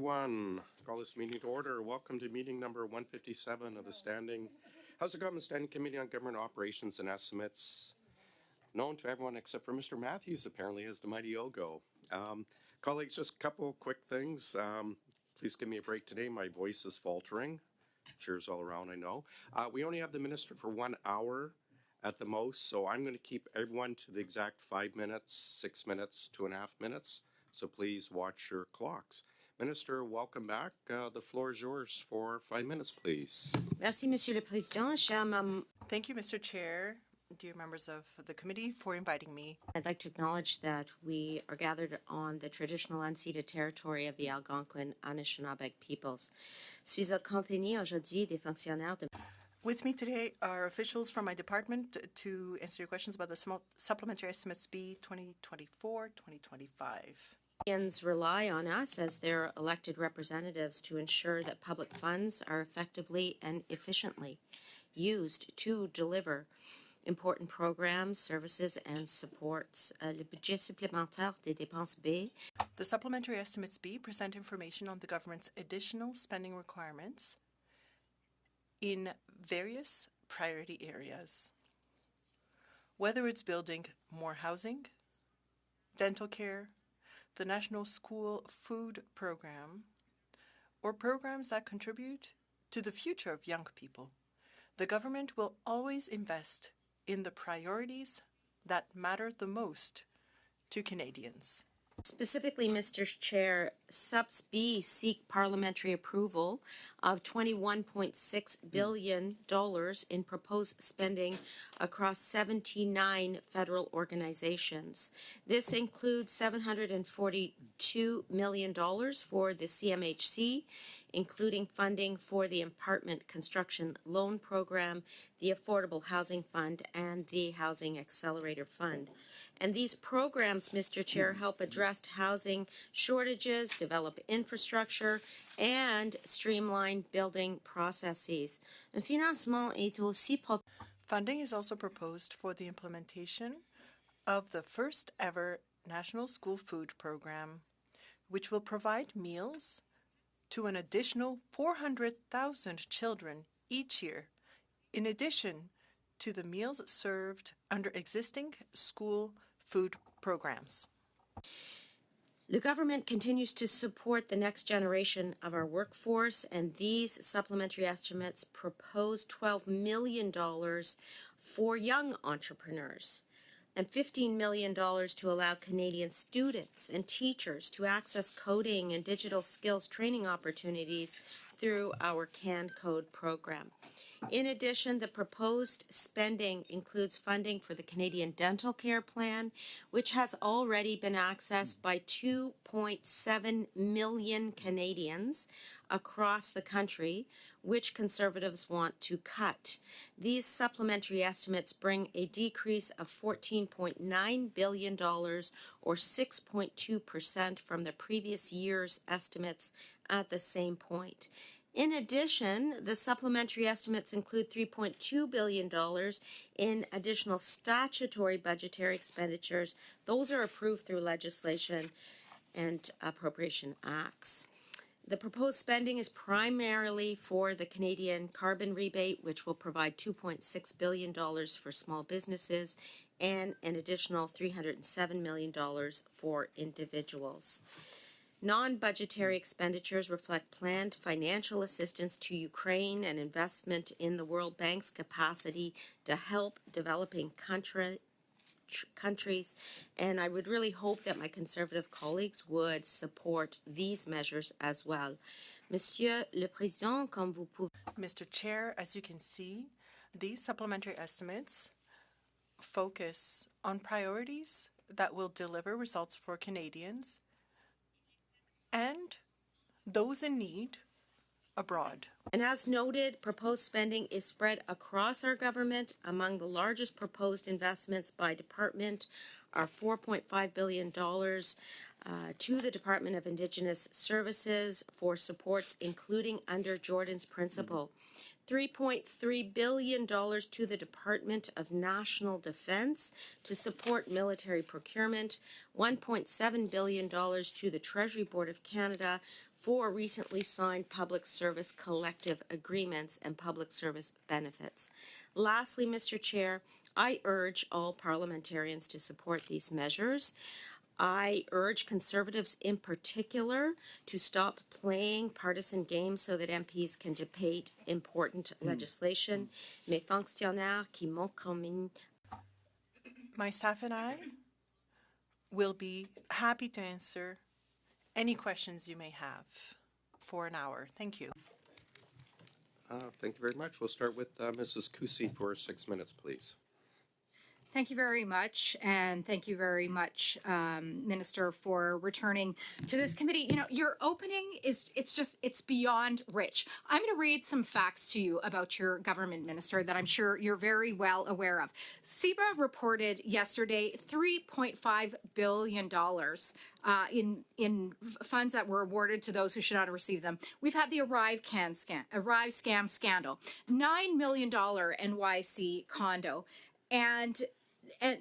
everyone. Call this meeting to order. Welcome to meeting number 157 of the House of Government Standing Committee on Government Operations and Estimates, known to everyone except for Mr. Matthews, apparently, as the mighty OGGO. Colleagues, just a couple quick things. Please give me a break today. My voice is faltering. Cheers all around, I know. We only have the minister for 1 hour at the most, so I'm going to keep everyone to the exact 5 minutes, 6 minutes, 2.5 minutes. So please watch your clocks. Minister, welcome back. The floor is yours for 5 minutes, please. Merci, Monsieur le Président. Thank you, Mr. Chair, dear members of the committee, for inviting me. I'd like to acknowledge that we are gathered on the traditional unceded territory of the Algonquin Anishinaabe peoples. Suis accompagné aujourd'hui des fonctionnaires de... With me today are officials from my department to answer your questions about the Supplementary Estimates B 2024-2025. Canadians rely on us as their elected representatives to ensure that public funds are effectively and efficiently used to deliver important programs, services, and supports. Le budget supplémentaire des dépenses B. The Supplementary Estimates B present information on the government's additional spending requirements in various priority areas. Whether it's building more housing, dental care, the National School Food Program, or programs that contribute to the future of young people, the government will always invest in the priorities that matter the most to Canadians. Specifically, Mr. Chair, Subs B seek parliamentary approval of $21.6 billion in proposed spending across 79 federal organizations. This includes $742 million for the CMHC, including funding for the Apartment Construction Loan Program, the Affordable Housing Fund, and the Housing Accelerator Fund. And these programs, Mr. Chair, help address housing shortages, develop infrastructure, and streamline building processes. Funding is also proposed for the implementation of the first ever National School Food Program, which will provide meals to an additional 400,000 children each year, in addition to the meals served under existing school food programs. The government continues to support the next generation of our workforce, and these supplementary estimates propose $12 million for young entrepreneurs and $15 million to allow Canadian students and teachers to access coding and digital skills training opportunities through our CAN Code program. In addition, the proposed spending includes funding for the Canadian Dental Care Plan, which has already been accessed by 2.7 million Canadians across the country, which Conservatives want to cut. These supplementary estimates bring a decrease of $14.9 billion, or 6.2% from the previous year's estimates at the same point. In addition, the supplementary estimates include $3.2 billion in additional statutory budgetary expenditures. Those are approved through legislation and appropriation acts. The proposed spending is primarily for the Canadian carbon rebate, which will provide $2.6 billion for small businesses and an additional $307 million for individuals. Non-budgetary expenditures reflect planned financial assistance to Ukraine and investment in the World Bank's capacity to help developing countries, and I would really hope that my Conservative colleagues would support these measures as well. Monsieur le Président, comme vous pouvez... Mr. Chair, as you can see, these supplementary estimates focus on priorities that will deliver results for Canadians and those in need abroad. And as noted, proposed spending is spread across our government. Among the largest proposed investments by department are $4.5 billion to the Department of Indigenous Services for supports including under Jordan's Principle. $3.3 billion to the Department of National Defense to support military procurement, $1.7 billion to the Treasury Board of Canada for recently signed public service collective agreements and public service benefits. Lastly, Mr. Chair, I urge all parliamentarians to support these measures. I urge Conservatives in particular to stop playing partisan games so that MPs can debate important legislation. Mes fonctionnaires qui m'ont commis. My staff and I will be happy to answer any questions you may have for an hour. Thank you. Thank you very much. We'll start with Mrs. Kusi for 6 minutes, please. Thank you very much, and thank you very much, Minister, for returning to this committee. You know, your opening it's beyond rich. I'm going to read some facts to you about your government, Minister, that I'm sure you're very well aware of. CEBA reported yesterday $3.5 billion in funds that were awarded to those who should not have received them. We've had the Arrive scam scandal, $9 million NYC condo, and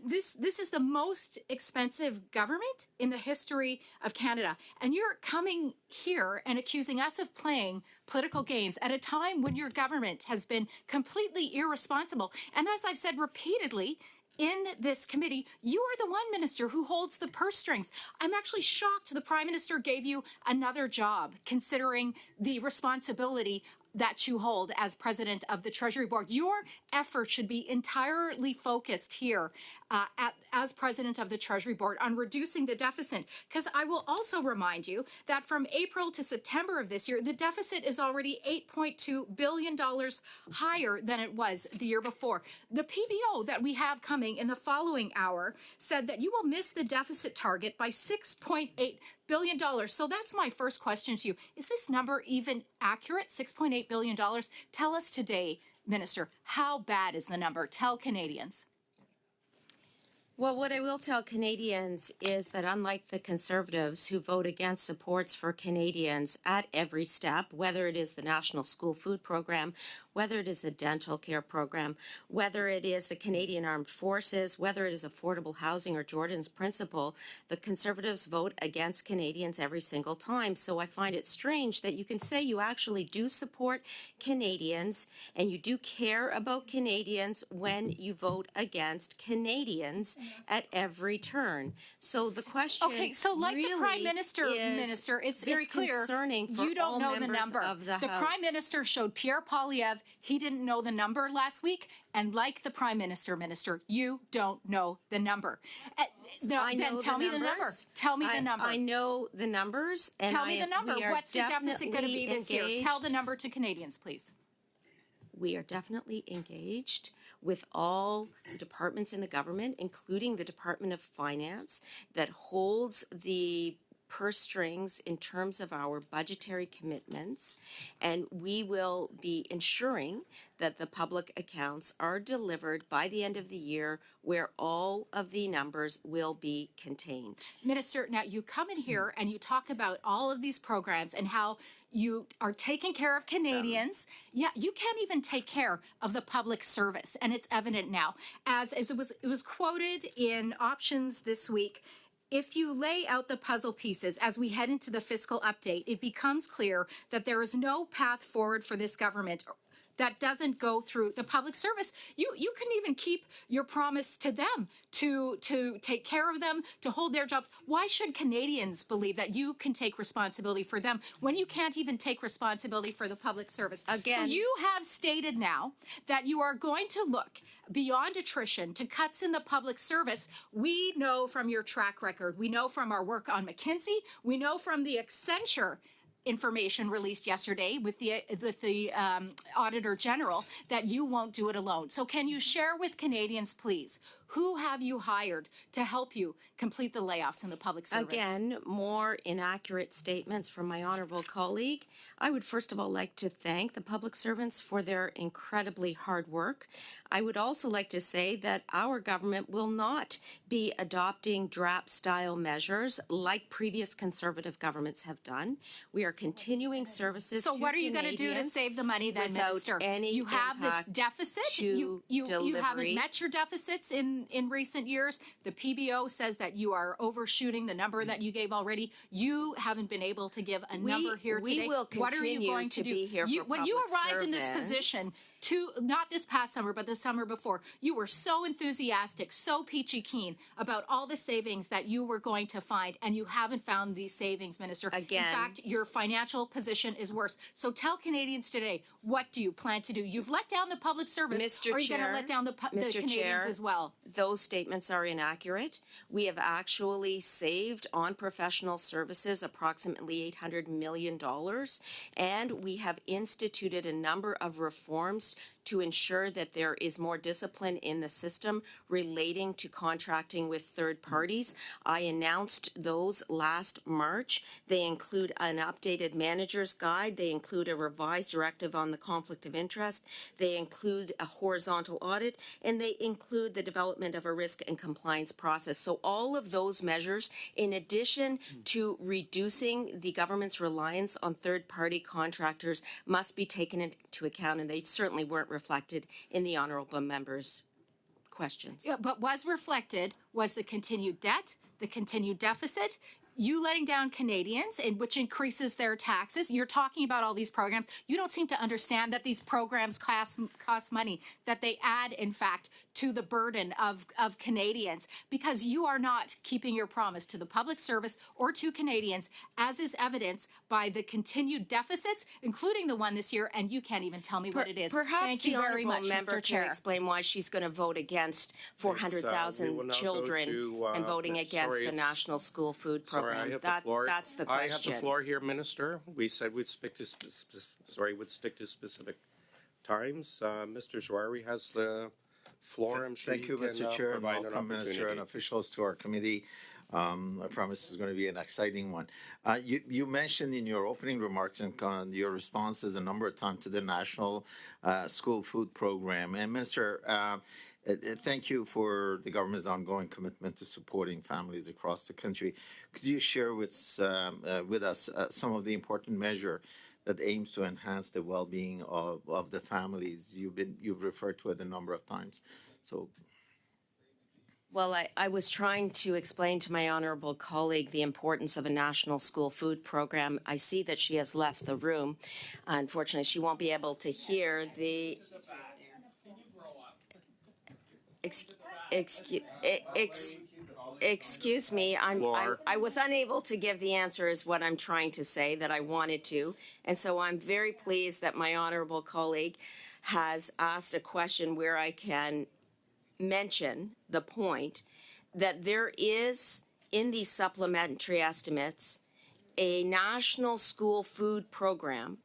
this is the most expensive government in the history of Canada. And you're coming here and accusing us of playing political games at a time when your government has been completely irresponsible. And as I've said repeatedly in this committee, you are the one, Minister, who holds the purse strings. I'm actually shocked the Prime Minister gave you another job, considering the responsibility that you hold as President of the Treasury Board. Your effort should be entirely focused here as President of the Treasury Board on reducing the deficit. Because I will also remind you that from April to September of this year, the deficit is already $8.2 billion higher than it was the year before. The PBO that we have coming in the following hour said that you will miss the deficit target by $6.8 billion. So that's my first question to you. Is this number even accurate, $6.8 billion? Tell us today, Minister, how bad is the number? Tell Canadians. Well, what I will tell Canadians is that unlike the Conservatives who vote against supports for Canadians at every step, whether it is the National School Food Program, whether it is the dental care program, whether it is the Canadian Armed Forces, whether it is affordable housing or Jordan's Principle, the Conservatives vote against Canadians every single time. So I find it strange that you can say you actually do support Canadians and you do care about Canadians when you vote against Canadians at every turn. So the question Okay, so like really the Prime Minister, it's very clear concerning for you don't all know the members number. of the The House. Prime Minister showed Pierre Poilievre he didn't know the number last week, and like the Prime Minister, you don't know the number. No, I know then tell me the number. numbers. Tell me the number. I know the numbers. And Tell me the number. we are What's the deficit going to be this year? engaged. Tell the number to Canadians, please. We are definitely engaged with all the departments in the government, including the Department of Finance, that holds the purse strings in terms of our budgetary commitments, and we will be ensuring that the public accounts are delivered by the end of the year where all of the numbers will be contained. Minister, now you come in here and you talk about all of these programs and how you are taking care of Canadians. Yeah, you can't even take care of the public service, and it's evident now. As it was quoted in Options this week, if you lay out the puzzle pieces as we head into the fiscal update, it becomes clear that there is no path forward for this government that doesn't go through the public service. You can even keep your promise to them to take care of them, to hold their jobs. Why should Canadians believe that you can take responsibility for them when you can't even take responsibility for the public service? Again, so you have stated now that you are going to look beyond attrition to cuts in the public service. We know from your track record, we know from our work on McKinsey, we know from the Accenture information released yesterday with the Auditor General that you won't do it alone. So can you share with Canadians, please, who have you hired to help you complete the layoffs in the public service? Again, more inaccurate statements from my honourable colleague. I would first of all like to thank the public servants for their incredibly hard work. I would also like to say that our government will not be adopting DRAP-style measures like previous Conservative governments have done. We are continuing services So to what are you going to do to Canadians save the money then, without Minister? any You have this impact deficit. to You haven't delivery. met your deficits in in recent years. The PBO says that you are overshooting the number that you gave already. You haven't been able to give a number here we today. will What are you continue going to to do? be here for When you public arrived in this servants. position, not this past summer, but the summer before, you were so enthusiastic, so peachy keen about all the savings that you were going to find, and you haven't found these savings, Minister. Again. In fact, your financial position is worse. So tell Canadians today, what do you plan to do? You've let down the public service. Mr. Are you going to Chair, let down the Canadians Chair, as well? Those statements are inaccurate. We have actually saved on professional services approximately $800 million, and we have instituted a number of reforms to ensure that there is more discipline in the system relating to contracting with third parties. I announced those last March. They include an updated manager's guide. They include a revised directive on the conflict of interest. They include a horizontal audit, and they include the development of a risk and compliance process. So all of those measures, in addition to reducing the government's reliance on third-party contractors, must be taken into account, and they certainly weren't reflected in the honourable member's questions. Yeah, but was reflected was the continued debt, the continued deficit, you letting down Canadians, and which increases their taxes. You're talking about all these programs. You don't seem to understand that these programs cost money, that they add, in fact, to the burden of Canadians, because you are not keeping your promise to the public service or to Canadians, as is evidenced by the continued deficits, including the one this year, and you can't even tell me what it is. Perhaps Thank the you very honourable much, member Mr. can Chair. explain why she's going to vote against we will 400,000 now go children to, and voting against sorry, the it's- National School Food Sorry, Program. I have the floor. That's the I question. have the floor here, Minister. We said we'd stick to specific times. Mr. Jouari has the floor. I'm sure Thank you, can, Mr. Chair, and provide an welcome, Minister and opportunity. officials, to our committee. I promise it's going to be an exciting one. You mentioned in your opening remarks and your responses a number of times to the National School Food Program. And Minister, thank you for the government's ongoing commitment to supporting families across the country. Could you share with us some of the important measures that aims to enhance the well-being of the families? You've referred to it a number of times. So. Well, I was trying to explain to my honourable colleague the importance of a national school food program. I see that she has left the room. Unfortunately, she won't be able to hear the... Excuse me, I was unable to give the answer is what I'm trying to say that I wanted to. And so I'm very pleased that my honourable colleague has asked a question where I can mention the point that there is, in these supplementary estimates, a national school food program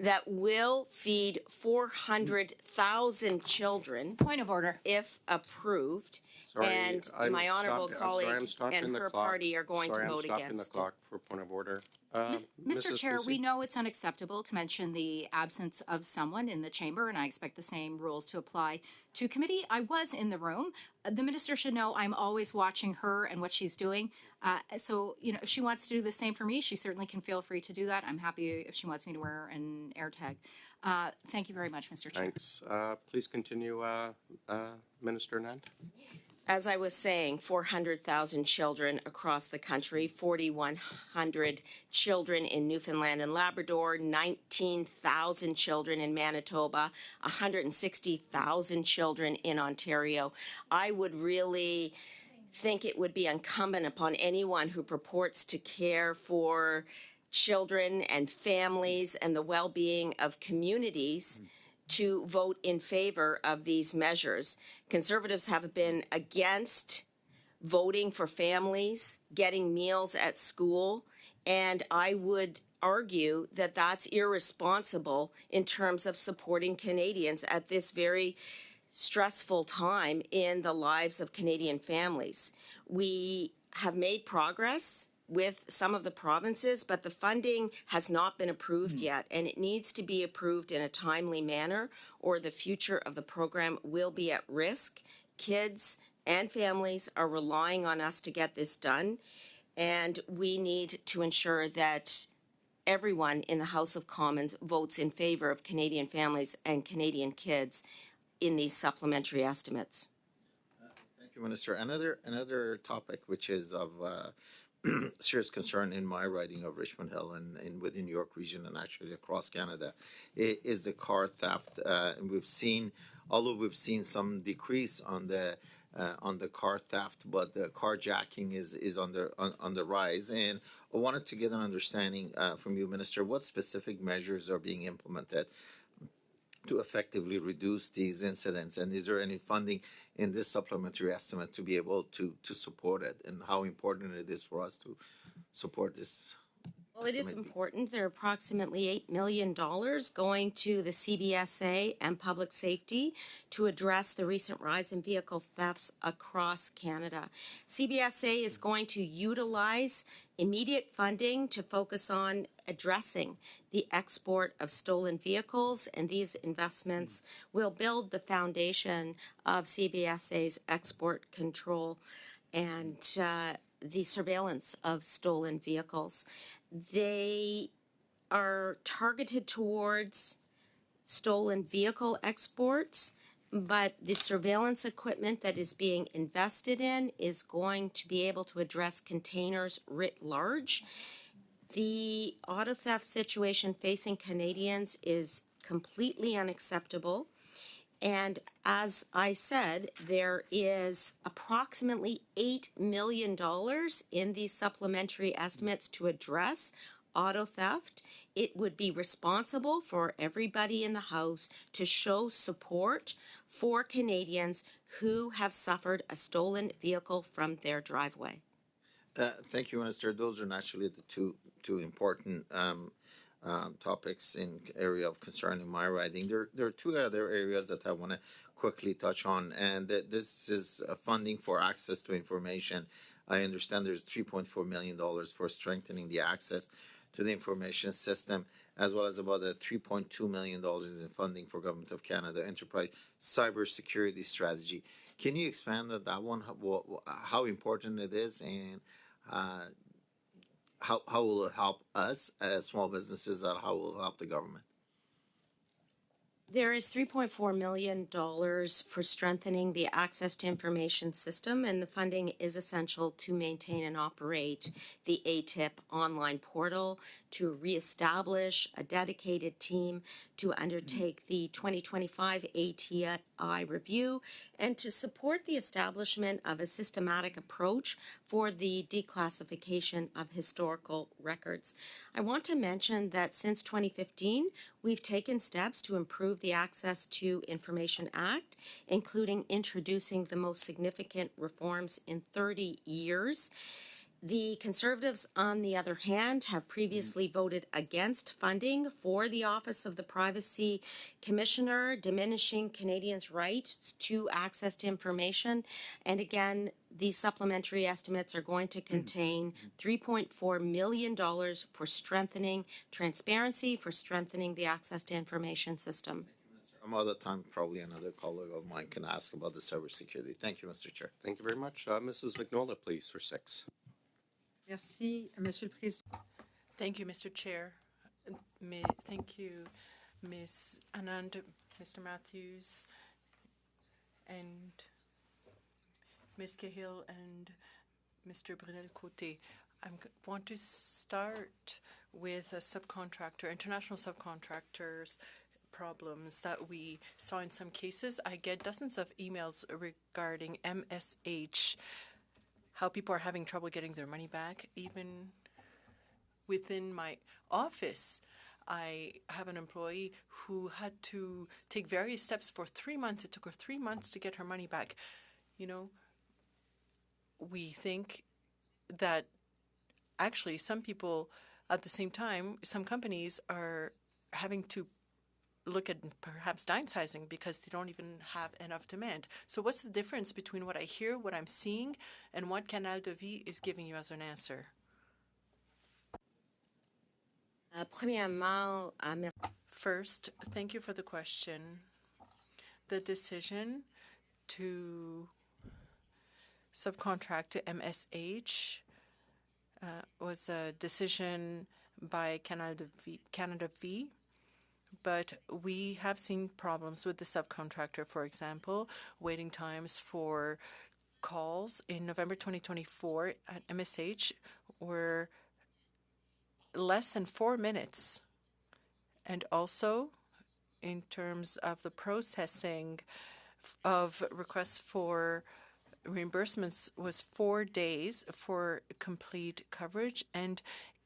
that will feed 400,000 children. Point of order. If approved. Sorry, And my honourable colleague and her party are going to vote I'm stopping the against clock for point of order. Mr. Mrs. Chair, Lucy? we know it's unacceptable to mention the absence of someone in the chamber, and I expect the same rules to apply to committee. I was in the room. The minister should know I'm always watching her and what she's doing. So, if she wants to do the same for me, she certainly can feel free to do that. I'm happy if she wants me to wear an AirTag. Thank you very much, Mr. Chair. Thanks. Please continue, Minister Nand. As I was saying, 400,000 children across the country, 4,100 children in Newfoundland and Labrador, 19,000 children in Manitoba, 160,000 children in Ontario. I would really think it would be incumbent upon anyone who purports to care for children and families and the well-being of communities to vote in favor of these measures. Conservatives have been against voting for families, getting meals at school, and I would argue that that's irresponsible in terms of supporting Canadians at this very stressful time in the lives of Canadian families. We have made progress with some of the provinces, but the funding has not been approved yet, and it needs to be approved in a timely manner, or the future of the program will be at risk. Kids and families are relying on us to get this done, and we need to ensure that everyone in the House of Commons votes in favor of Canadian families and Canadian kids in these supplementary estimates. Thank you, Minister. Another topic which is of serious concern in my riding of Richmond Hill and within York Region and actually across Canada is the car theft. And although we've seen some decrease on the car theft, but the carjacking is on the rise. And I wanted to get an understanding from you, Minister, what specific measures are being implemented to effectively reduce these incidents? And is there any funding in this supplementary estimate to be able to support it? And how important it is for us to support this? Well, it is important. There are approximately $8 million going to the CBSA and public safety to address the recent rise in vehicle thefts across Canada. CBSA is going to utilize immediate funding to focus on addressing the export of stolen vehicles, and these investments will build the foundation of CBSA's export control and the surveillance of stolen vehicles. They are targeted towards stolen vehicle exports, but the surveillance equipment that is being invested in is going to be able to address containers writ large. The auto theft situation facing Canadians is completely unacceptable. And as I said, there is approximately $8 million in these supplementary estimates to address auto theft. It would be responsible for everybody in the House to show support for Canadians who have suffered a stolen vehicle from their driveway. Thank you, Minister. Those are naturally the two important topics in area of concern in my riding. There are two other areas that I want to quickly touch on, and this is funding for access to information. I understand there's $3.4 million for strengthening the access to the information system, as well as about $3.2 million in funding for Government of Canada Enterprise Cybersecurity Strategy. Can you expand on that one? How important it is, and how will it help us as small businesses, and how will it help the government? There is $3.4 million for strengthening the access to information system, and the funding is essential to maintain and operate the ATIP online portal, to reestablish a dedicated team to undertake the 2025 ATI review, and to support the establishment of a systematic approach for the declassification of historical records. I want to mention that since 2015, we've taken steps to improve the Access to Information Act, including introducing the most significant reforms in 30 years. The Conservatives, on the other hand, have previously voted against funding for the Office of the Privacy Commissioner, diminishing Canadians' rights to access to information. And again, these supplementary estimates are going to contain $3.4 million for strengthening transparency, for strengthening the access to information system. Some other time, probably another colleague of mine can ask about the cybersecurity. Thank you, Mr. Chair. Thank you very much. Mrs. Vignola, please, for 6. Merci, Monsieur le Président. Thank you, Mr. Chair. Thank you, Ms. Anand, Mr. Matthews, and Ms. Cahill and Mr. Brunel-Côté. I want to start with international subcontractors problems that we saw in some cases. I get dozens of emails regarding MSH, how people are having trouble getting their money back. Even within my office, I have an employee who had to take various steps for 3 months. It took her 3 months to get her money back. You know, we think that actually some people at the same time, some companies are having to look at perhaps downsizing because they don't even have enough demand. So what's the difference between what I hear, what I'm seeing, and what Canal de Vie is giving you as an answer? First, thank you for the question. The decision to subcontract to MSH was a decision by Canada V, but we have seen problems with the subcontractor, for example, waiting times for calls in November 2024 at MSH were less than 4 minutes. And also, in terms of the processing of requests for reimbursements, was 4 days for complete coverage and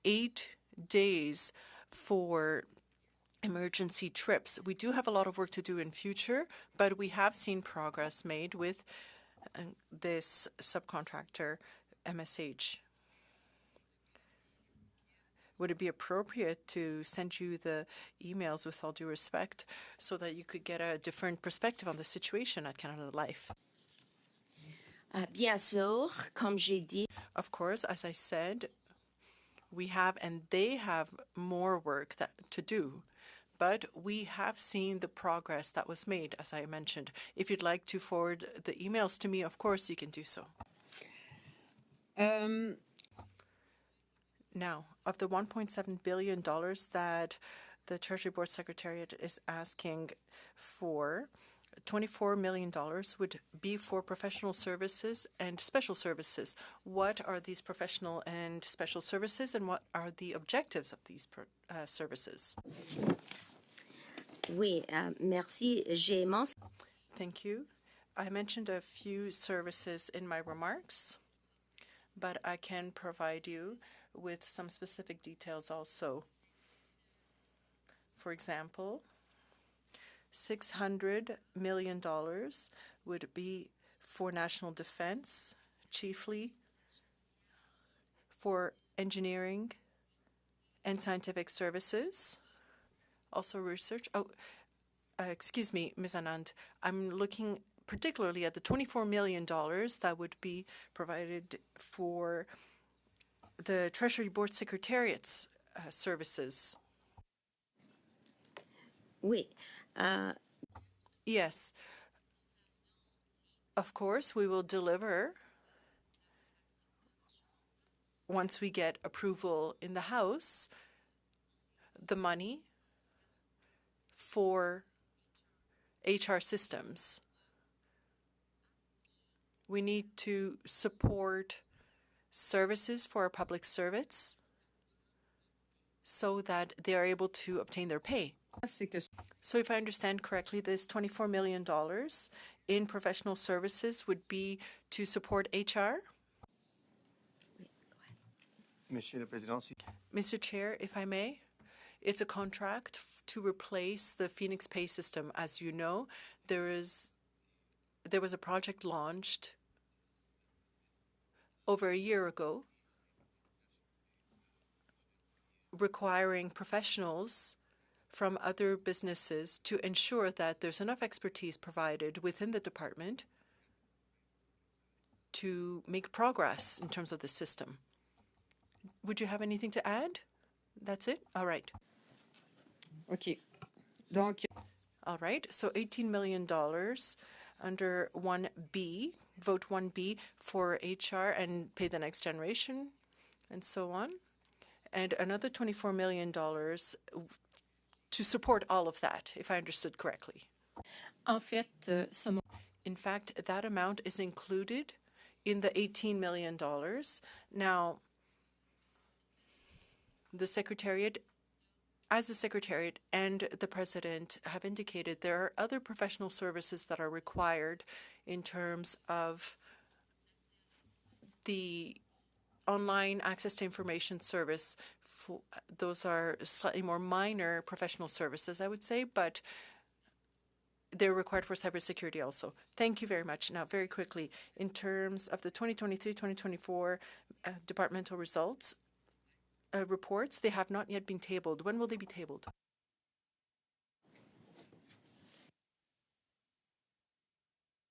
8 days for emergency trips. We do have a lot of work to do in future, but we have seen progress made with this subcontractor, MSH. Would it be appropriate to send you the emails with all due respect so that you could get a different perspective on the situation at Canada Life? Bien sûr, comme j'ai dit, Of course, as I said, we have and they have more work to do. But we have seen the progress that was made, as I mentioned. If you'd like to forward the emails to me, of course, you can do so. Now, of the $1.7 billion that the Treasury Board Secretariat is asking for, $24 million would be for professional services and special services. What are these professional and special services, and what are the objectives of these services? oui, merci. Thank you. I mentioned a few services in my remarks, but I can provide you with some specific details also. For example, $600 million would be for national defense, chiefly for engineering and scientific services, also research. Excuse me, Ms. Anand. I'm looking particularly at the $24 million that would be provided for the Treasury Board Secretariat's services. Oui. Yes. Of course, we will deliver once we get approval in the House the money for HR systems. We need to support services for our public servants so that they are able to obtain their pay. So if I understand correctly, this $24 million in professional services would be to support HR? Mr. Chair, if I may, it's a contract to replace the Phoenix pay system. As you know, there was a project launched over a year ago requiring professionals from other businesses to ensure that there's enough expertise provided within the department to make progress in terms of the system. Would you have anything to add? That's it? All right. OK. Donc, All right. So $18 million under 1B, vote 1B for HR and pay the next generation and so on. And another $24 million to support all of that, if I understood correctly. en fait, In fact, that amount is included in the $18 million. Now, the Secretariat, as the Secretariat and the President have indicated, there are other professional services that are required in terms of the online access to information service. Those are slightly more minor professional services, I would say, but they're required for cybersecurity also. Thank you very much. Now, very quickly, in terms of the 2023-2024 departmental results, reports, they have not yet been tabled. When will they be tabled?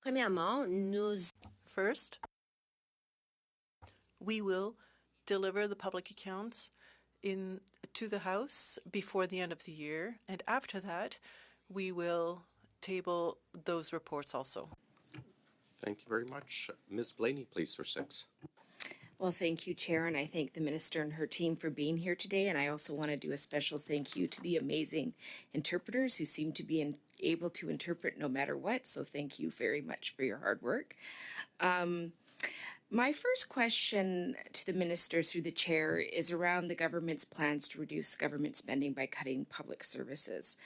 Premièrement, nous First, we will deliver the public accounts to the House before the end of the year, and after that, we will table those reports also. Thank you very much. Ms. Blaney, please, for 6. Well, thank you, Chair, and I thank the Minister and her team for being here today. And I also want to do a special thank you to the amazing interpreters who seem to be able to interpret no matter what. So thank you very much for your hard work. My first question to the Minister through the Chair is around the government's plans to reduce government spending by cutting public services.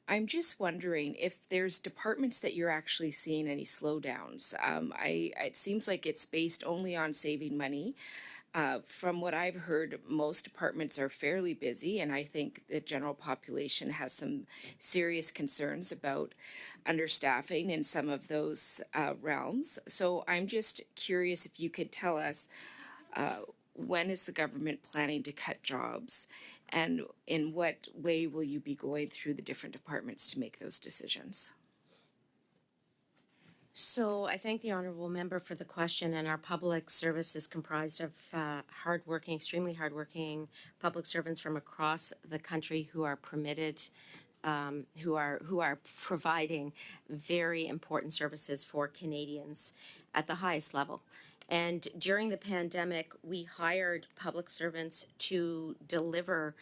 I'm just wondering if there's departments that you're actually seeing any slowdowns. It seems like it's based only on saving money. From what I've heard, most departments are fairly busy, and I think the general population has some serious concerns about understaffing in some of those realms. So I'm just curious if you could tell us when is the government planning to cut jobs, and in what way will you be going through the different departments to make those decisions? So I thank the honourable member for the question, and our public service is comprised of hardworking, extremely hardworking public servants from across the country who are permitted, who are providing very important services for Canadians at the highest level. And during the pandemic, we hired public servants to deliver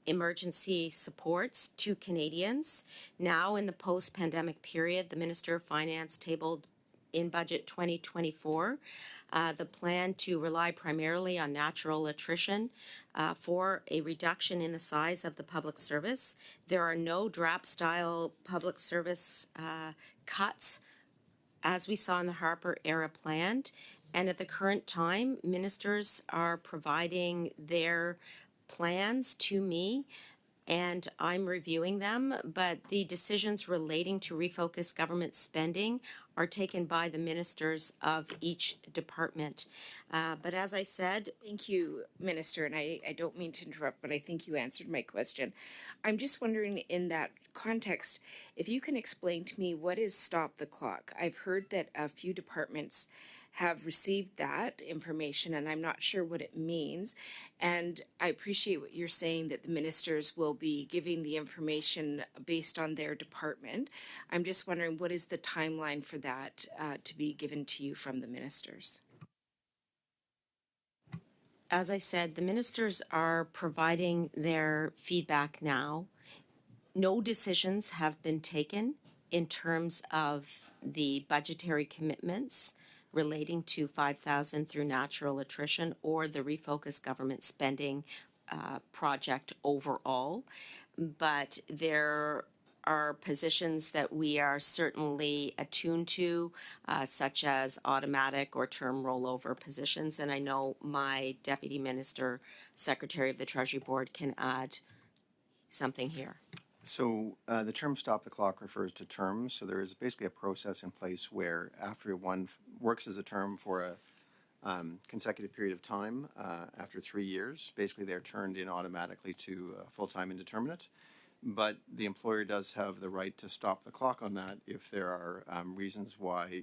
emergency supports to Canadians. Now, in the post-pandemic period, the Minister of Finance tabled in Budget 2024 the plan to rely primarily on natural attrition for a reduction in the size of the public service. There are no DRAP-style public service cuts, as we saw in the Harper era planned. And at the current time, ministers are providing their plans to me, and I'm reviewing them, but the decisions relating to refocus government spending are taken by the ministers of each department. But as I said, Thank you, Minister, and I don't mean to interrupt, but I think you answered my question. I'm just wondering, in that context, if you can explain to me what is stop the clock. I've heard that a few departments have received that information, and I'm not sure what it means. And I appreciate what you're saying, that the ministers will be giving the information based on their department. I'm just wondering, what is the timeline for that to be given to you from the ministers? as I said, the ministers are providing their feedback now. No decisions have been taken in terms of the budgetary commitments relating to 5,000 through natural attrition or the refocus government spending project overall. But there are positions that we are certainly attuned to, such as automatic or term rollover positions. And I know my Deputy Minister, Secretary of the Treasury Board, can add something here. So the term stop the clock refers to terms. So there is basically a process in place where after one works as a term for a consecutive period of time, after 3 years, basically they're turned in automatically to full-time indeterminate. But the employer does have the right to stop the clock on that if there are reasons why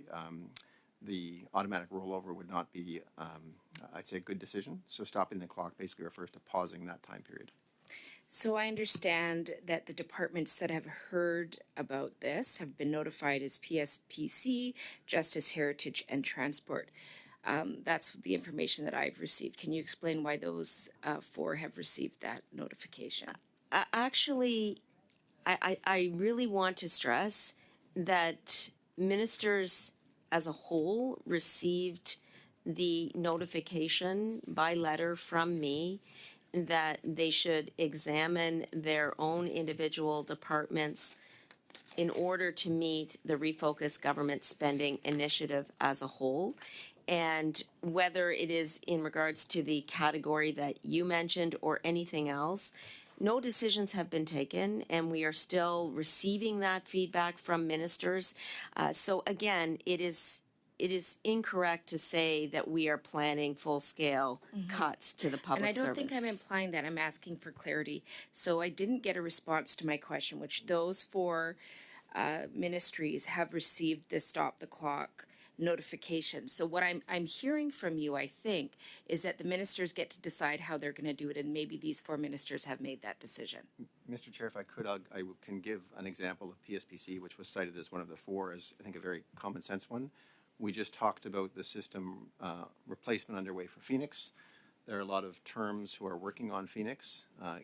the automatic rollover would not be, I'd say, a good decision. So stopping the clock basically refers to pausing that time period. So I understand that the departments that have heard about this have been notified as PSPC, Justice, Heritage, and Transport. That's the information that I've received. Can you explain why those four have received that notification? Actually, I really want to stress that ministers as a whole received the notification by letter from me that they should examine their own individual departments in order to meet the refocus government spending initiative as a whole. And whether it is in regards to the category that you mentioned or anything else, no decisions have been taken, and we are still receiving that feedback from ministers. So again, it is incorrect to say that we are planning full-scale cuts to the public service. And I don't think I'm implying that. I'm asking for clarity. So I didn't get a response to my question, which those four ministries have received the stop the clock notification. So what I'm hearing from you, I think, is that the ministers get to decide how they're going to do it, and maybe these four ministers have made that decision. Mr. Chair, if I could, I can give an example of PSPC, which was cited as one of the four, as I think a very common sense one. We just talked about the system replacement underway for Phoenix. There are a lot of terms who are working on Phoenix.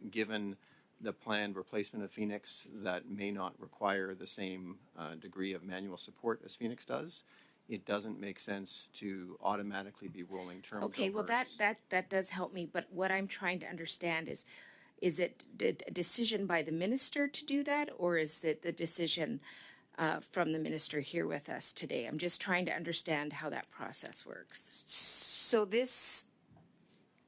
Given the planned replacement of Phoenix that may not require the same degree of manual support as Phoenix does, it doesn't make sense to automatically be rolling terms Okay, well, over. that does help me, but what I'm trying to understand is it a decision by the minister to do that, or is it the decision from the minister here with us today? I'm just trying to understand how that process works. So this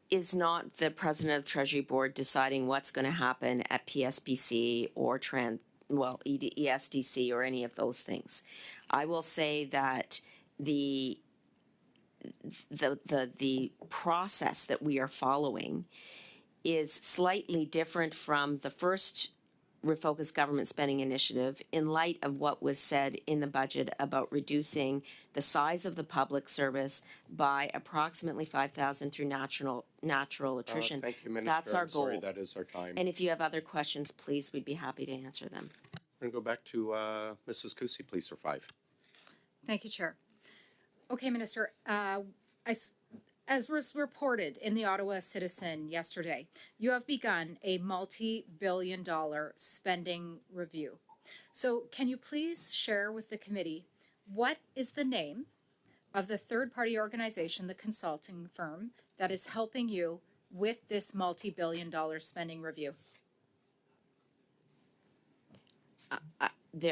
is not the president of Treasury Board deciding what's going to happen at PSBC or ESDC or any of those things. I will say that the process that we are following is slightly different from the first Refocus Government Spending Initiative in light of what was said in the budget about reducing the size of the public service by approximately 5,000 through natural attrition. Thank you, Minister. That's our I'm sorry, goal. that is our time. And if you have other questions, please, we'd be happy to answer them. We're going to go back to Mrs. Kusi, please, for 5. Thank you, Chair. Okay, Minister, as was reported in the Ottawa Citizen yesterday, you have begun a multi-billion-dollar spending review. So can you please share with the committee what is the name of the third-party organization, the consulting firm, that is helping you with this multi-billion-dollar spending review?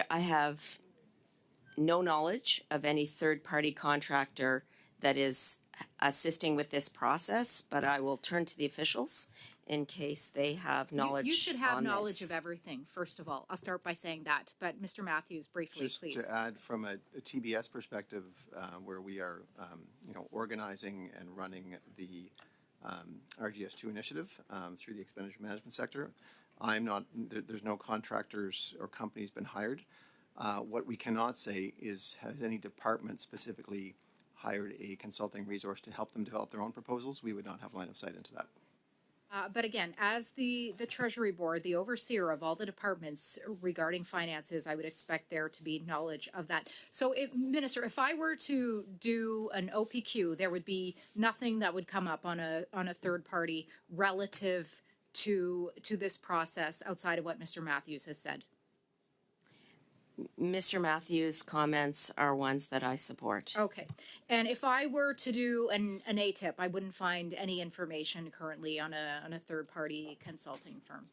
I have no knowledge of any third-party contractor that is assisting with this process, but I will turn to the officials in case they have knowledge. You should have on knowledge this. of everything, first of all. I'll start by saying that. But Mr. Matthews, briefly, Just please. to add from a TBS perspective, where we are, organizing and running the RGS2 initiative through the expenditure management sector, there's no contractors or companies been hired. What we cannot say is, has any department specifically hired a consulting resource to help them develop their own proposals? We would not have line of sight into that. But again, as the Treasury Board, the overseer of all the departments regarding finances, I would expect there to be knowledge of that. So, Minister, if I were to do an OPQ, there would be nothing that would come up on a third party relative to this process outside of what Mr. Matthews has said. Mr. Matthews' comments are ones that I support. Okay. And if I were to do an ATIP, I wouldn't find any information currently on a third-party consulting firm.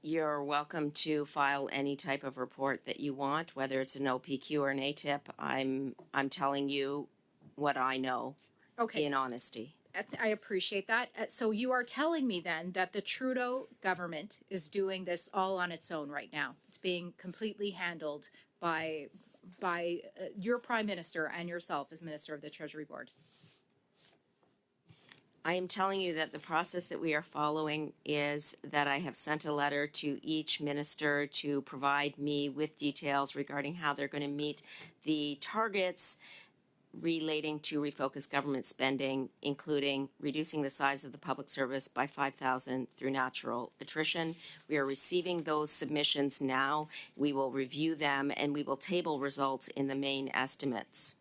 You're welcome to file any type of report that you want, whether it's an OPQ or an ATIP. I'm telling you what I know, Okay. in honesty. I appreciate that. So you are telling me then that the Trudeau government is doing this all on its own right now. It's being completely handled by your Prime Minister and yourself as Minister of the Treasury Board. I am telling you that the process that we are following is that I have sent a letter to each minister to provide me with details regarding how they're going to meet the targets relating to refocus government spending, including reducing the size of the public service by 5,000 through natural attrition. We are receiving those submissions now. We will review them and we will table results in the main estimates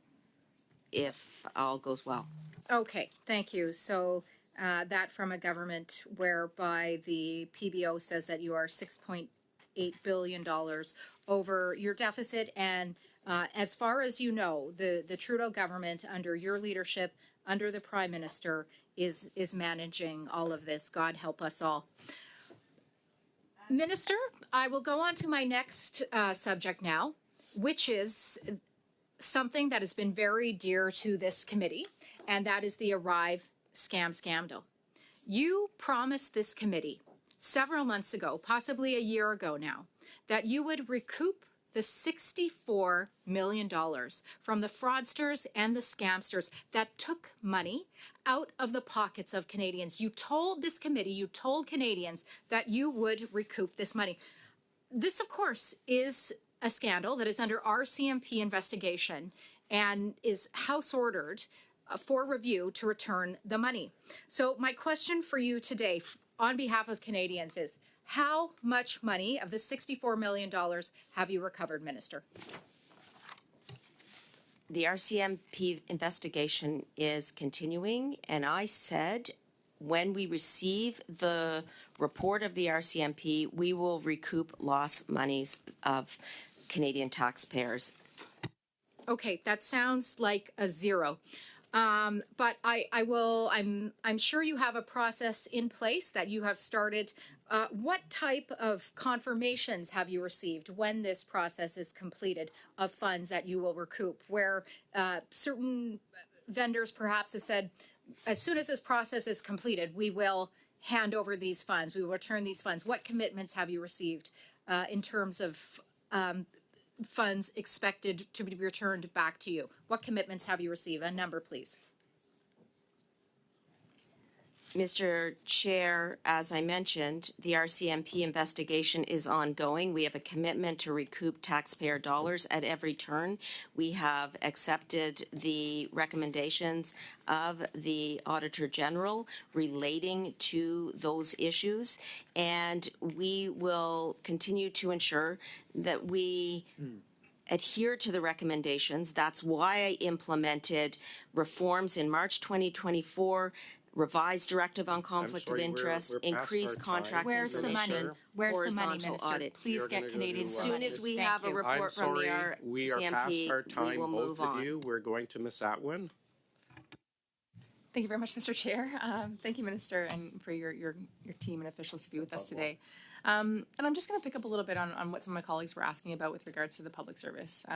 if all goes well. Okay, thank you. So that from a government whereby the PBO says that you are $6.8 billion over your deficit, and as far as you know, the Trudeau government under your leadership, under the Prime Minister, is managing all of this. God help us all. Minister, I will go on to my next subject now, which is something that has been very dear to this committee, and that is the Arrive scandal. You promised this committee several months ago, possibly a year ago now, that you would recoup the $64 million from the fraudsters and the scamsters that took money out of the pockets of Canadians. You told this committee, you told Canadians that you would recoup this money. This, of course, is a scandal that is under RCMP investigation and is house ordered for review to return the money. So my question for you today on behalf of Canadians is, how much money of the $64 million have you recovered, Minister? The RCMP investigation is continuing, and I said when we receive the report of the RCMP, we will recoup lost monies of Canadian taxpayers. Okay, that sounds like a zero. But I'm sure you have a process in place that you have started. What type of confirmations have you received when this process is completed of funds that you will recoup? Where certain vendors perhaps have said, as soon as this process is completed, we will hand over these funds, we will return these funds. What commitments have you received in terms of funds expected to be returned back to you? What commitments have you received? A number, please. Mr. Chair, as I mentioned, the RCMP investigation is ongoing. We have a commitment to recoup taxpayer dollars at every turn. We have accepted the recommendations of the Auditor General relating to those issues, and we will continue to ensure that we adhere to the recommendations. That's why I implemented reforms in March 2024, revised directive on conflict of interest, we're past increased our time. contract Where's the money? information, Where's the money, horizontal Minister? audit. Please You're get gonna go Canadians to, As the soon money. as we Thank have a you. I'm report from the sorry, we are past RCMP, our we time, will both move of on. you. We're going to Miss Atwin. Thank you very much, Mr. Chair. Thank you, Minister, and for your team and officials to be with us today. And I'm just going to pick up a little bit on what some of my colleagues were asking about with regards to the public service.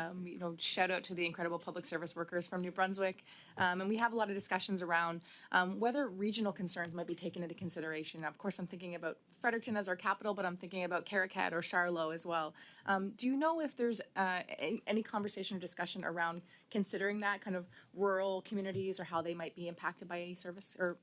Shout out to the incredible public service workers from New Brunswick. And we have a lot of discussions around whether regional concerns might be taken into consideration. Of course, I'm thinking about Fredericton as our capital, but I'm thinking about Caracat or Charlotte as well. Do you know if there's any conversation or discussion around considering that kind of rural communities or how they might be impacted by any service or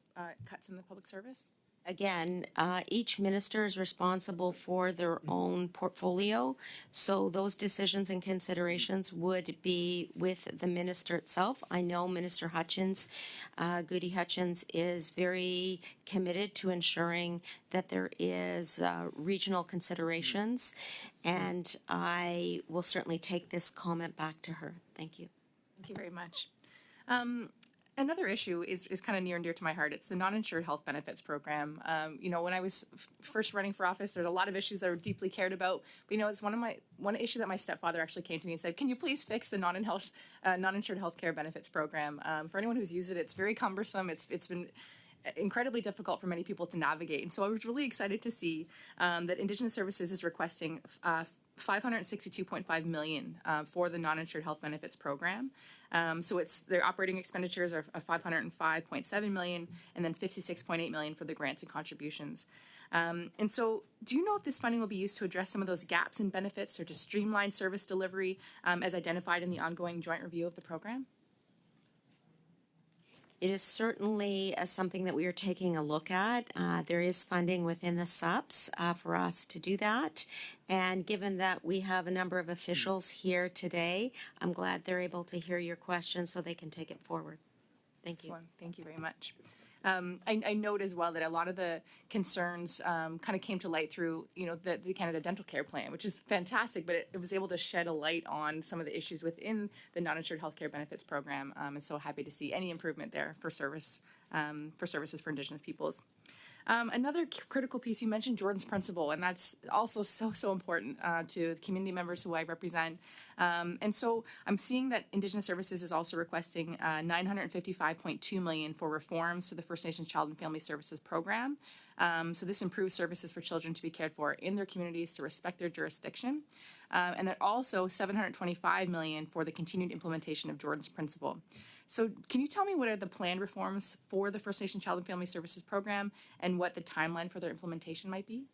cuts in the public service? Again, each minister is responsible for their own portfolio, so those decisions and considerations would be with the minister itself. I know Minister Hutchins, Goody Hutchins, is very committed to ensuring that there is regional considerations, and I will certainly take this comment back to her. Thank you. Thank you very much. Another issue is kind of near and dear to my heart. It's the non-insured health benefits program. When I was first running for office, there's a lot of issues that were deeply cared about. But it's one issue that my stepfather actually came to me and said, "Can you please fix the non-insured health care benefits program?" For anyone who's used it, it's very cumbersome. It's been incredibly difficult for many people to navigate. And so I was really excited to see that Indigenous Services is requesting $562.5 million for the non-insured health benefits program. So their operating expenditures are $505.7 million, and then $56.8 million for the grants and contributions. And so, do you know if this funding will be used to address some of those gaps in benefits or to streamline service delivery, as identified in the ongoing joint review of the program? It is certainly something that we are taking a look at. There is funding within the SUPs for us to do that. And given that we have a number of officials here today, I'm glad they're able to hear your questions so they can take it forward. Thank you. Excellent. Thank you very much. I note as well that a lot of the concerns kind of came to light through, the Canada Dental Care Plan, which is fantastic, but it was able to shed a light on some of the issues within the non-insured healthcare benefits program. And so happy to see any improvement there for services for Indigenous peoples. Another critical piece, you mentioned Jordan's Principle, and that's also so important to the community members who I represent. And so I'm seeing that Indigenous Services is also requesting $955.2 million for reforms to the First Nations Child and Family Services Program. So this improves services for children to be cared for in their communities to respect their jurisdiction. And then also $725 million for the continued implementation of Jordan's Principle. So can you tell me what are the planned reforms for the First Nation Child and Family Services Program and what the timeline for their implementation might be?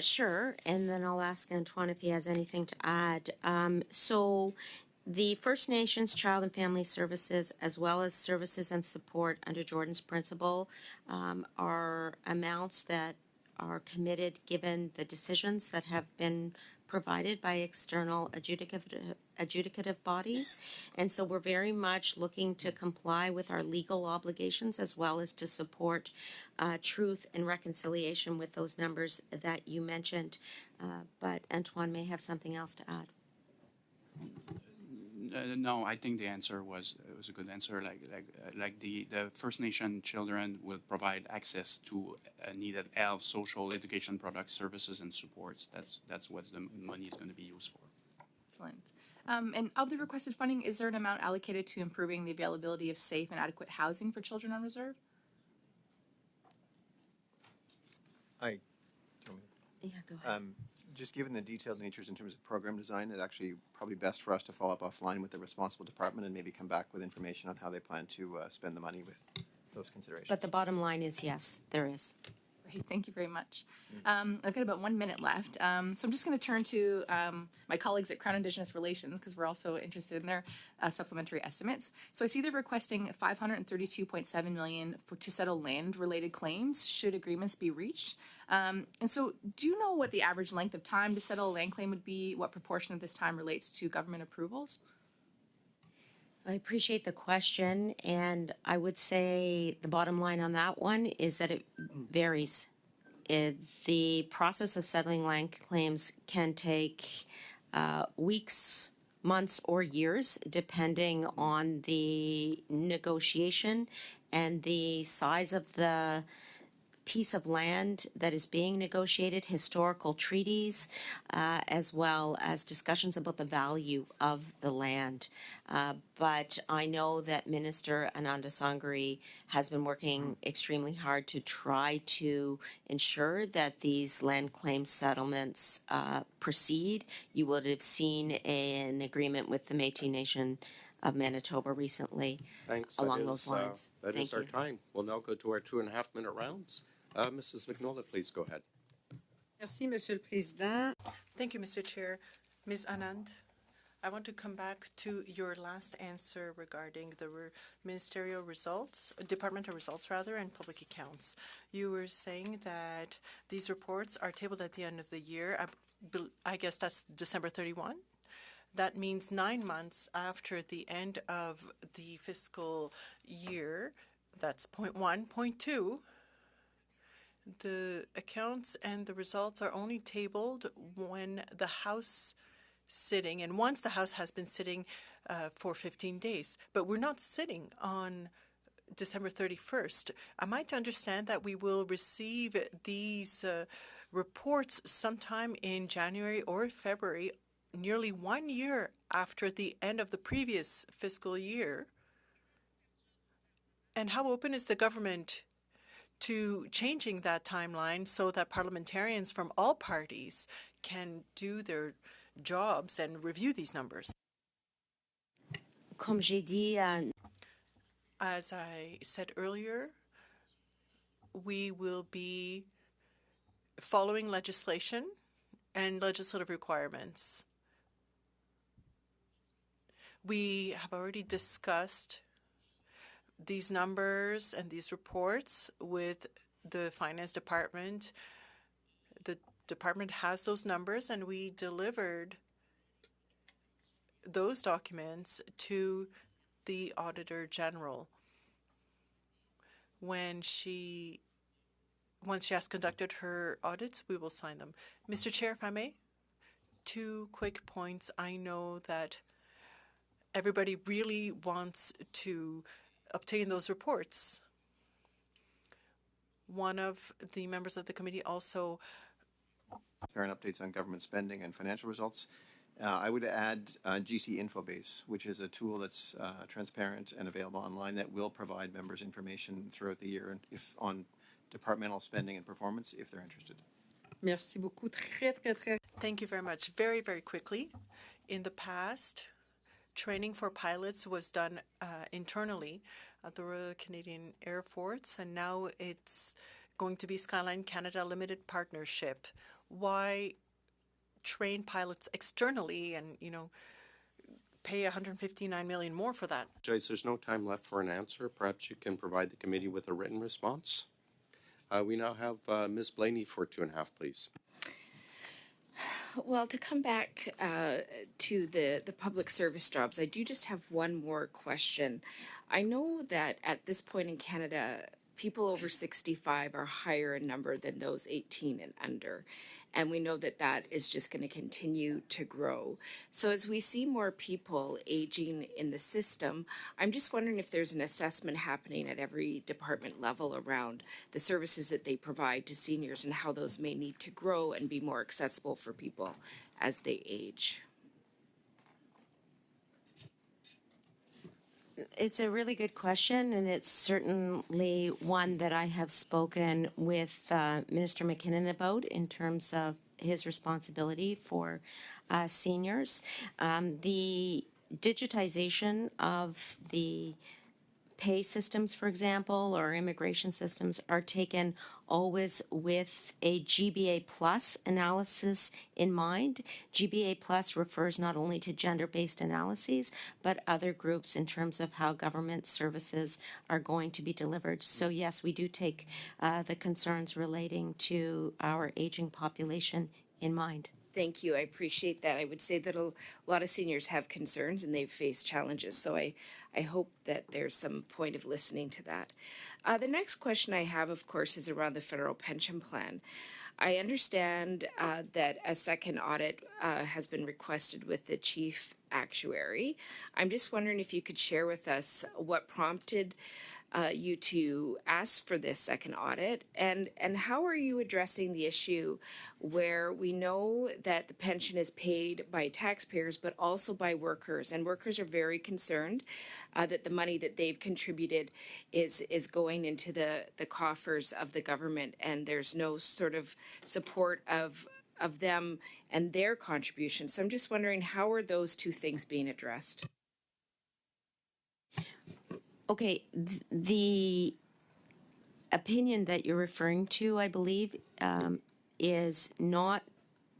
Sure, and then I'll ask Antoine if he has anything to add. So the First Nations Child and Family Services, as well as services and support under Jordan's Principle, are amounts that are committed given the decisions that have been provided by external adjudicative bodies. And so we're very much looking to comply with our legal obligations as well as to support truth and reconciliation with those numbers that you mentioned. But Antoine may have something else to add. No, I think the answer was it was a good answer. Like the First Nation children will provide access to needed health, social, education products, services, and supports. That's what the money is going to be used for. Excellent. And of the requested funding, is there an amount allocated to improving the availability of safe and adequate housing for children on reserve? I, Yeah, go ahead. just given the detailed natures in terms of program design, it actually probably best for us to follow up offline with the responsible department and maybe come back with information on how they plan to spend the money with those considerations. But the bottom line is yes, there is. Great, thank you very much. I've got about 1 minute left, so I'm just going to turn to my colleagues at Crown Indigenous Relations because we're also interested in their supplementary estimates. So I see they're requesting $532.7 million to settle land-related claims should agreements be reached. And so, do you know what the average length of time to settle a land claim would be? What proportion of this time relates to government approvals? I appreciate the question, and I would say the bottom line on that one is that it varies. The process of settling land claims can take weeks, months, or years, depending on the negotiation and the size of the piece of land that is being negotiated, historical treaties, as well as discussions about the value of the land. But I know that Minister Ananda Sangari has been working extremely hard to try to ensure that these land claim settlements proceed. You would have seen an agreement with the Métis Nation of Manitoba recently. Thanks. Along those lines. That Thank is our you. time. We'll now go to our 2.5-minute rounds. Mrs. McNulty, please go ahead. Merci, Monsieur le Président. Thank you, Mr. Chair. Ms. Anand, I want to come back to your last answer regarding the ministerial results, departmental results rather, and public accounts. You were saying that these reports are tabled at the end of the year. I guess that's December 31. That means 9 months after the end of the fiscal year. That's point one. Point two, the accounts and the results are only tabled when the House sitting, and once the House has been sitting for 15 days. But we're not sitting on December 31st. Am I to understand that we will receive these reports sometime in January or February, nearly 1 year after the end of the previous fiscal year? And how open is the government to changing that timeline so that parliamentarians from all parties can do their jobs and review these numbers? Comme j'ai dit, As I said earlier, we will be following legislation and legislative requirements. We have already discussed these numbers and these reports with the Finance Department. The department has those numbers, and we delivered those documents to the Auditor General once she has conducted her audits. We will sign them. Mr. Chair, if I may, 2 quick points. I know that everybody really wants to obtain those reports. One of the members of the committee also Transparent updates on government spending and financial results. I would add GC Infobase, which is a tool that's transparent and available online that will provide members information throughout the year on departmental spending and performance if they're interested. Merci beaucoup. Très, très, très. Thank you very much. Very, very quickly. In the past, training for pilots was done internally at the Royal Canadian Air Force, and now it's going to be Skyline Canada Limited Partnership. Why train pilots externally and, pay $159 million more for that? Joyce, there's no time left for an answer. Perhaps you can provide the committee with a written response. We now have Ms. Blaney for 2.5, please. Well, to come back to the public service jobs, I do just have one more question. I know that at this point in Canada, people over 65 are higher in number than those 18 and under. And we know that that is just going to continue to grow. So as we see more people aging in the system, I'm just wondering if there's an assessment happening at every department level around the services that they provide to seniors and how those may need to grow and be more accessible for people as they age. It's a really good question, and it's certainly one that I have spoken with Minister McKinnon about in terms of his responsibility for seniors. The digitization of the pay systems, for example, or immigration systems are taken always with a GBA plus analysis in mind. GBA plus refers not only to gender-based analyses, but other groups in terms of how government services are going to be delivered. So yes, we do take the concerns relating to our aging population in mind. Thank you. I appreciate that. I would say that a lot of seniors have concerns and they've faced challenges. So I hope that there's some point of listening to that. The next question I have, of course, is around the federal pension plan. I understand that a second audit has been requested with the chief actuary. I'm just wondering if you could share with us what prompted you to ask for this second audit, and how are you addressing the issue where we know that the pension is paid by taxpayers but also by workers, and workers are very concerned that the money that they've contributed is going into the coffers of the government, and there's no sort of support of them and their contribution. So I'm just wondering, how are those two things being addressed? Okay, the opinion that you're referring to, I believe, is not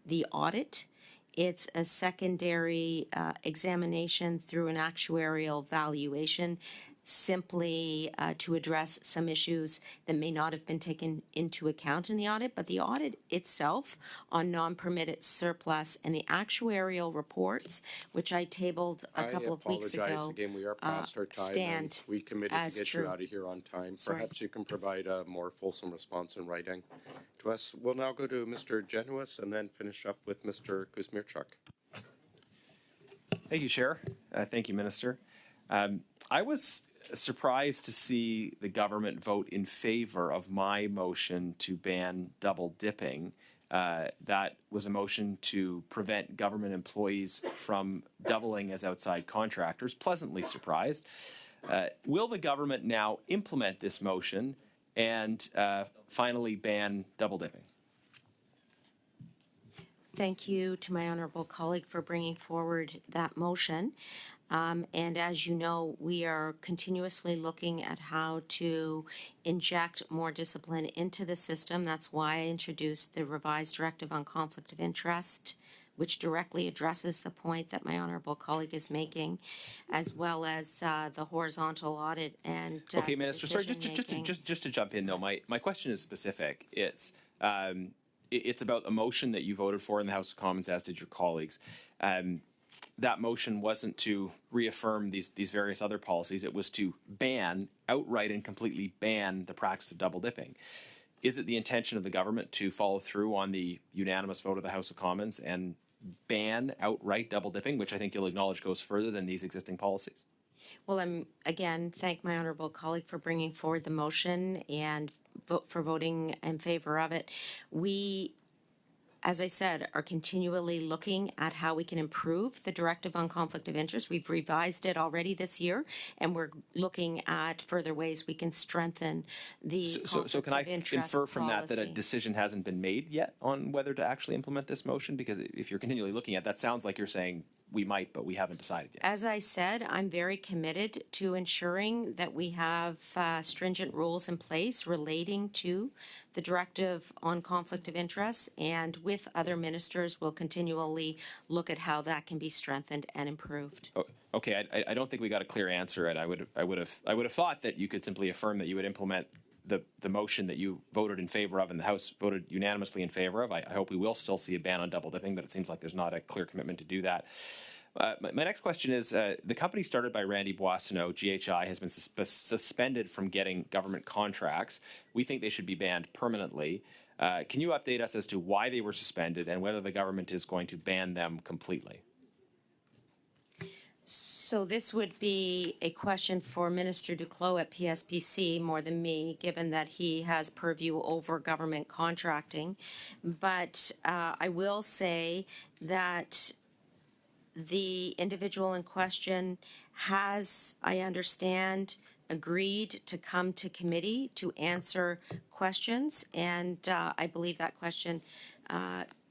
the audit. It's a secondary examination through an actuarial valuation, simply to address some issues that may not have been taken into account in the audit. But the audit itself on non-permitted surplus and the actuarial reports, which I tabled a couple of weeks ago, I apologize again. We are past our time. stand We committed as to get true. you out of here on time. Sorry. Perhaps you can provide a more fulsome response in writing to us. We'll now go to Mr. Genuis and then finish up with Mr. Kuzmierczuk. Thank you, Chair. Thank you, Minister. I was surprised to see the government vote in favor of my motion to ban double dipping. That was a motion to prevent government employees from doubling as outside contractors. Pleasantly surprised. Will the government now implement this motion and finally ban double dipping? Thank you to my honourable colleague for bringing forward that motion. And as you know, we are continuously looking at how to inject more discipline into the system. That's why I introduced the revised directive on conflict of interest, which directly addresses the point that my honourable colleague is making, as well as the horizontal audit and okay, Minister. Sorry, just to jump in though. My question is specific. It's about a motion that you voted for in the House of Commons, as did your colleagues. That motion wasn't to reaffirm these various other policies. It was to ban, outright and completely ban, the practice of double dipping. Is it the intention of the government to follow through on the unanimous vote of the House of Commons and ban outright double dipping, which I think you'll acknowledge goes further than these existing policies? Well, thank my honourable colleague for bringing forward the motion and for voting in favour of it. We, as I said, are continually looking at how we can improve the directive on conflict of interest. We've revised it already this year, and we're looking at further ways we can strengthen the So can I infer from policy. that a decision hasn't been made yet on whether to actually implement this motion? Because if you're continually looking at that, sounds like you're saying we might, but we haven't decided yet. As I said, I'm very committed to ensuring that we have stringent rules in place relating to the directive on conflict of interest, and with other ministers, we'll continually look at how that can be strengthened and improved. Okay, I don't think we got a clear answer, and I would have thought that you could simply affirm that you would implement the motion that you voted in favor of and the House voted unanimously in favor of. I hope we will still see a ban on double dipping, but it seems like there's not a clear commitment to do that. My next question is, the company started by Randy Boissonneau, GHI, has been suspended from getting government contracts. We think they should be banned permanently. Can you update us as to why they were suspended and whether the government is going to ban them completely? So this would be a question for Minister Duclos at PSPC more than me, given that he has purview over government contracting. But I will say that the individual in question has, I understand, agreed to come to committee to answer questions, and I believe that question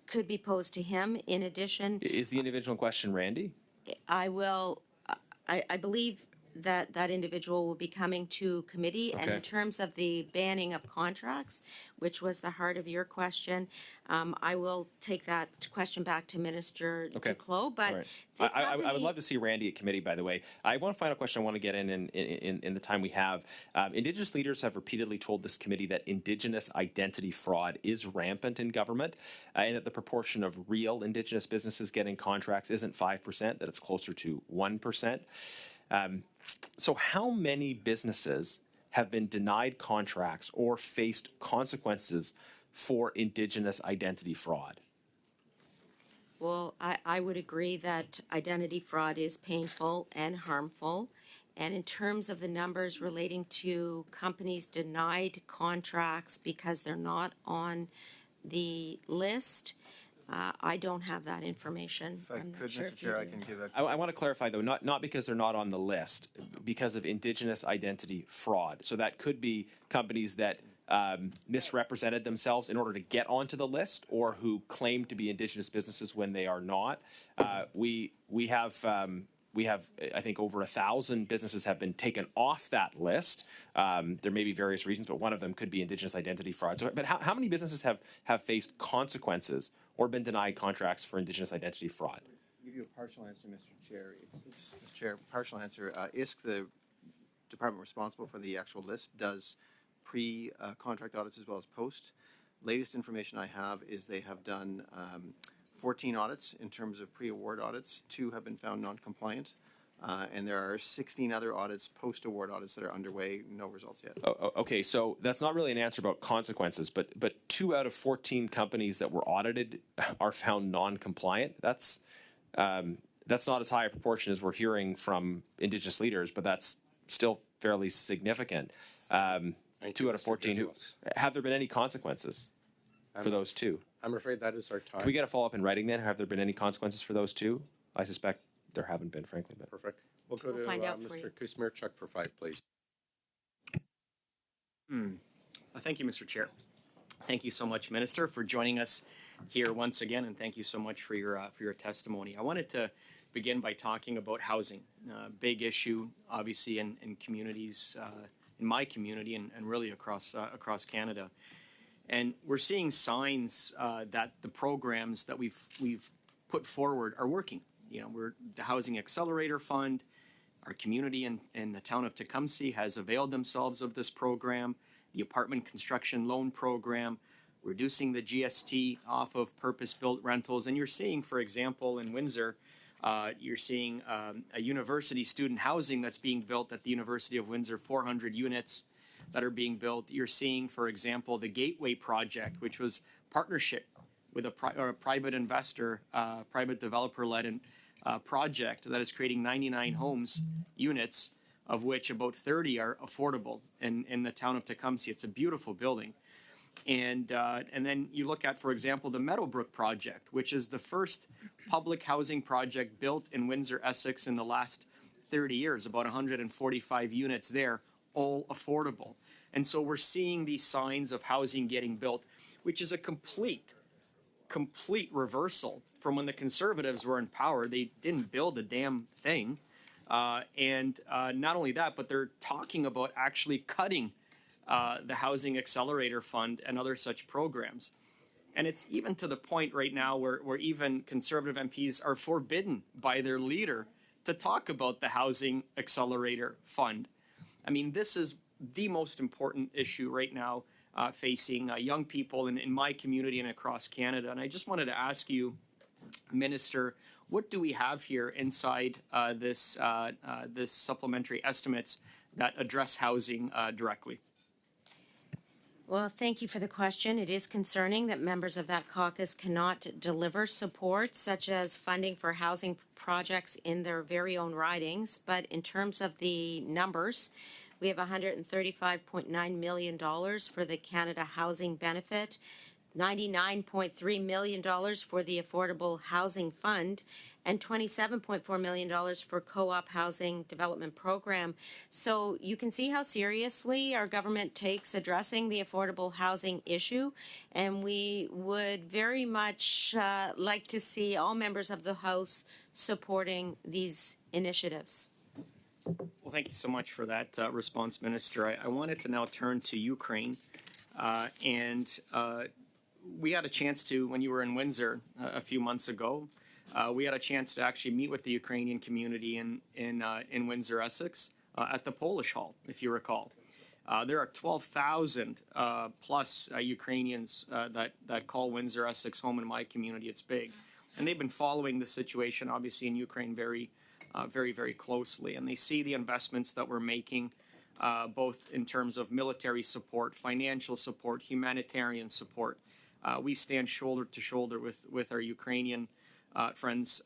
could be posed to him. In addition, Is the individual in question Randy? I will, I believe that that individual will be coming to committee. And Okay. in terms of the banning of contracts, which was the heart of your question, I will take that question back to Minister Duclos. But All right. the I would company- love to see Randy at committee, by the way. I one final question I want to get in the time we have. Indigenous leaders have repeatedly told this committee that Indigenous identity fraud is rampant in government, and that the proportion of real Indigenous businesses getting contracts isn't 5%, that it's closer to 1%. So how many businesses have been denied contracts or faced consequences for Indigenous identity fraud? Well, I would agree that identity fraud is painful and harmful. And in terms of the numbers relating to companies denied contracts because they're not on the list, I don't have that information. If I I'm not could, sure Mr. if you Chair, I do. can give a I want to clarify, though, not because they're not on the list, because of Indigenous identity fraud. So that could be companies that misrepresented themselves in order to get onto the list, or who claim to be Indigenous businesses when they are not. We have, I think, over 1,000 businesses have been taken off that list. There may be various reasons, but one of them could be Indigenous identity fraud. So, but how many businesses have faced consequences or been denied contracts for Indigenous identity fraud? I'll give you a partial answer, Mr. Chair. Mr. Chair, partial answer. ISC, the department responsible for the actual list, does pre-contract audits as well as post. Latest information I have is they have done 14 audits in terms of pre-award audits. 2 have been found non-compliant. And there are 16 other audits, post-award audits, that are underway. No results yet. Okay, so that's not really an answer about consequences, but 2 out of 14 companies that were audited are found non-compliant. That's not as high a proportion as we're hearing from Indigenous leaders, but that's still fairly significant. 2 out of 14. Have there been any consequences for those 2? I'm afraid that is our time. Can we get a follow-up in writing then? Have there been any consequences for those 2? I suspect there haven't been, frankly. But. Perfect. We'll go We'll to find out for you. Mr. Kusmirchuk for 5, please. Thank you, Mr. Chair. Thank you so much, Minister, for joining us here once again, and thank you so much for your testimony. I wanted to begin by talking about housing, big issue, obviously, in communities, in my community, and really across Canada. And we're seeing signs that the programs that we've put forward are working. You know, we're the Housing Accelerator Fund. Our community in the town of Tecumseh has availed themselves of this program. The apartment construction loan program, reducing the GST off of purpose-built rentals. And you're seeing, for example, in Windsor, you're seeing a university student housing that's being built at the University of Windsor, 400 units that are being built. You're seeing, for example, the Gateway Project, which was partnership with a private investor, private developer-led project that is creating 99 homes, units, of which about 30 are affordable in the town of Tecumseh. It's a beautiful building. And then you look at, for example, the Meadowbrook Project, which is the first public housing project built in Windsor, Essex in the last 30 years, about 145 units there, all affordable. And so we're seeing these signs of housing getting built, which is a complete reversal from when the Conservatives were in power. They didn't build a damn thing. And not only that, but they're talking about actually cutting the Housing Accelerator Fund and other such programs. And it's even to the point right now where even Conservative MPs are forbidden by their leader to talk about the Housing Accelerator Fund. I mean, this is the most important issue right now facing young people in my community and across Canada. And I just wanted to ask you, Minister, what do we have here inside this supplementary estimates that address housing directly? Well, thank you for the question. It is concerning that members of that caucus cannot deliver support, such as funding for housing projects in their very own ridings. But in terms of the numbers, we have $135.9 million for the Canada Housing Benefit, $99.3 million for the Affordable Housing Fund, and $27.4 million for Co-op Housing Development Program. So you can see how seriously our government takes addressing the affordable housing issue, and we would very much like to see all members of the House supporting these initiatives. Well, thank you so much for that response, Minister. I wanted to now turn to Ukraine, and we had a chance to, when you were in Windsor a few months ago, we had a chance to actually meet with the Ukrainian community in Windsor, Essex, at the Polish Hall, if you recall. There are 12,000 plus Ukrainians that call Windsor, Essex home. In my community, it's big. And they've been following the situation, obviously, in Ukraine very, very closely. And they see the investments that we're making, both in terms of military support, financial support, humanitarian support. We stand shoulder to shoulder with our Ukrainian friends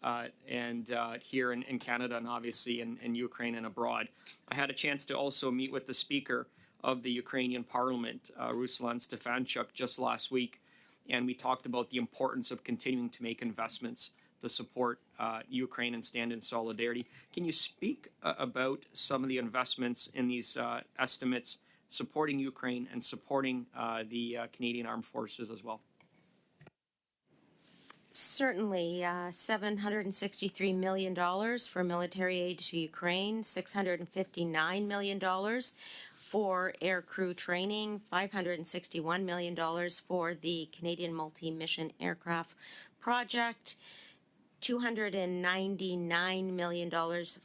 and here in Canada and obviously in Ukraine and abroad. I had a chance to also meet with the Speaker of the Ukrainian Parliament, Ruslan Stefanchuk, just last week, and we talked about the importance of continuing to make investments to support Ukraine and stand in solidarity. Can you speak about some of the investments in these estimates supporting Ukraine and supporting the Canadian Armed Forces as well? Certainly, $763 million for military aid to Ukraine, $659 million for air crew training, $561 million for the Canadian Multi-Mission Aircraft Project, $299 million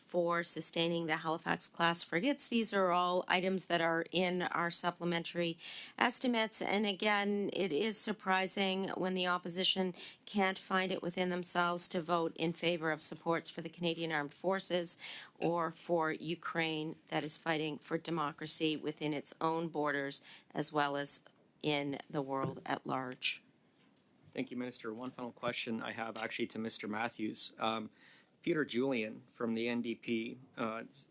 for sustaining the Halifax-class frigates. These are all items that are in our supplementary estimates. And again, it is surprising when the opposition can't find it within themselves to vote in favor of supports for the Canadian Armed Forces or for Ukraine that is fighting for democracy within its own borders as well as in the world at large. Thank you, Minister. One final question I have actually to Mr. Matthews. Peter Julian from the NDP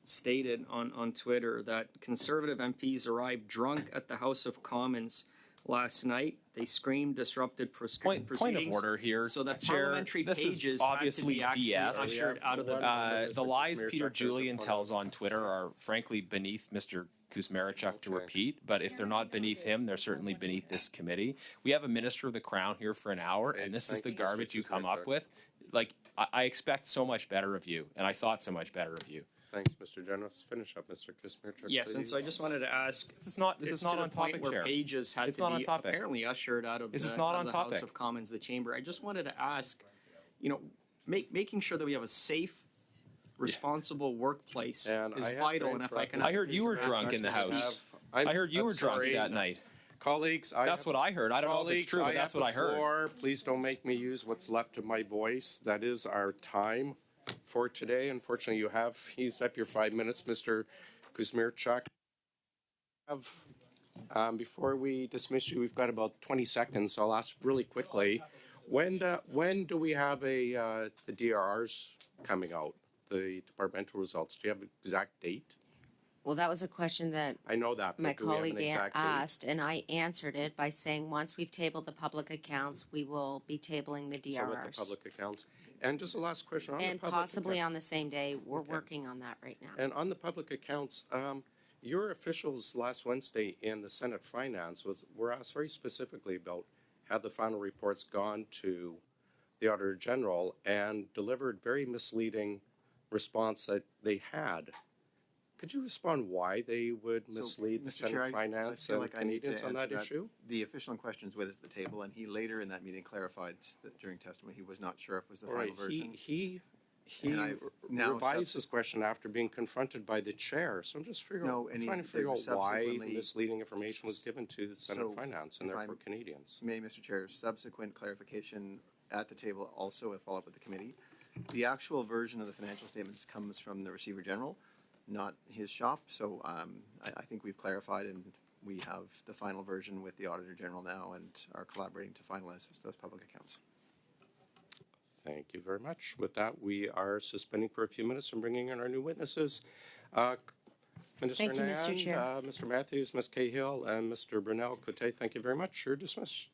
stated on Twitter that Conservative MPs arrived drunk at the House of Commons last night. They screamed, disrupted proceedings. Point of order here, so that Chair, parliamentary this pages is obviously had to be BS. ushered out of the lies Peter Julian tells on Twitter are frankly beneath Mr. Kuzmerichuk to repeat, but if they're not beneath him, they're certainly beneath this committee. We have a Minister of the Crown here for an hour, and this is the garbage you come up with. Like, I expect so much better of you, and I thought so much better of you. Thanks, Mr. Generous. Finish up, Mr. Kuzmerichuk. Yes, please. And so I just wanted to ask. This is not on topic, where Chair. pages had it's to not be on topic. Apparently ushered out of this the, is not of on the topic. House of Commons, the chamber. I just wanted to ask, making sure that we have a safe, responsible workplace is vital. And if I can, I heard you were drunk in the House. I heard you were drunk that night. Colleagues, that's what I heard. I don't know if it's true, but that's what I heard. Please don't make me use what's left of my voice. That is our time for today. Unfortunately, you have used up your 5 minutes, Mr. Kuzmerichuk. Before we dismiss you, we've got about 20 seconds. I'll ask really quickly. When do we have the DRRs coming out, the departmental results? Do you have an exact date? Well, that was a question that I know that, my colleague asked, and I answered it by saying once we've tabled the public accounts, we will be tabling the DRRs. So with the public accounts. And just a last question on and the public possibly on the same day. We're working on that right now. And on the public accounts, your officials last Wednesday in the Senate Finance were asked very specifically about had the final reports gone to the Auditor General and delivered very misleading response that they had. Could you respond why they would mislead the Senate Finance and Canadians on that issue? The official in question is with us at the table, and he later in that meeting clarified that during testimony he was not sure if it was the final version. He revised his question after being confronted by the chair. So I'm just trying to figure out why misleading information was given to the Senate Finance and therefore Canadians. May, Mr. Chair, subsequent clarification at the table also a follow-up with the committee. The actual version of the financial statements comes from the Receiver General, not his shop. So I think we've clarified, and we have the final version with the Auditor General now and are collaborating to finalize those public accounts. Thank you very much. With that, we are suspending for a few minutes and bringing in our new witnesses. Minister Thank you, Mr. Nan, Chair. Mr. Matthews, Ms. Cahill, and Mr. Brunel Cote, thank you very much. You're dismissed.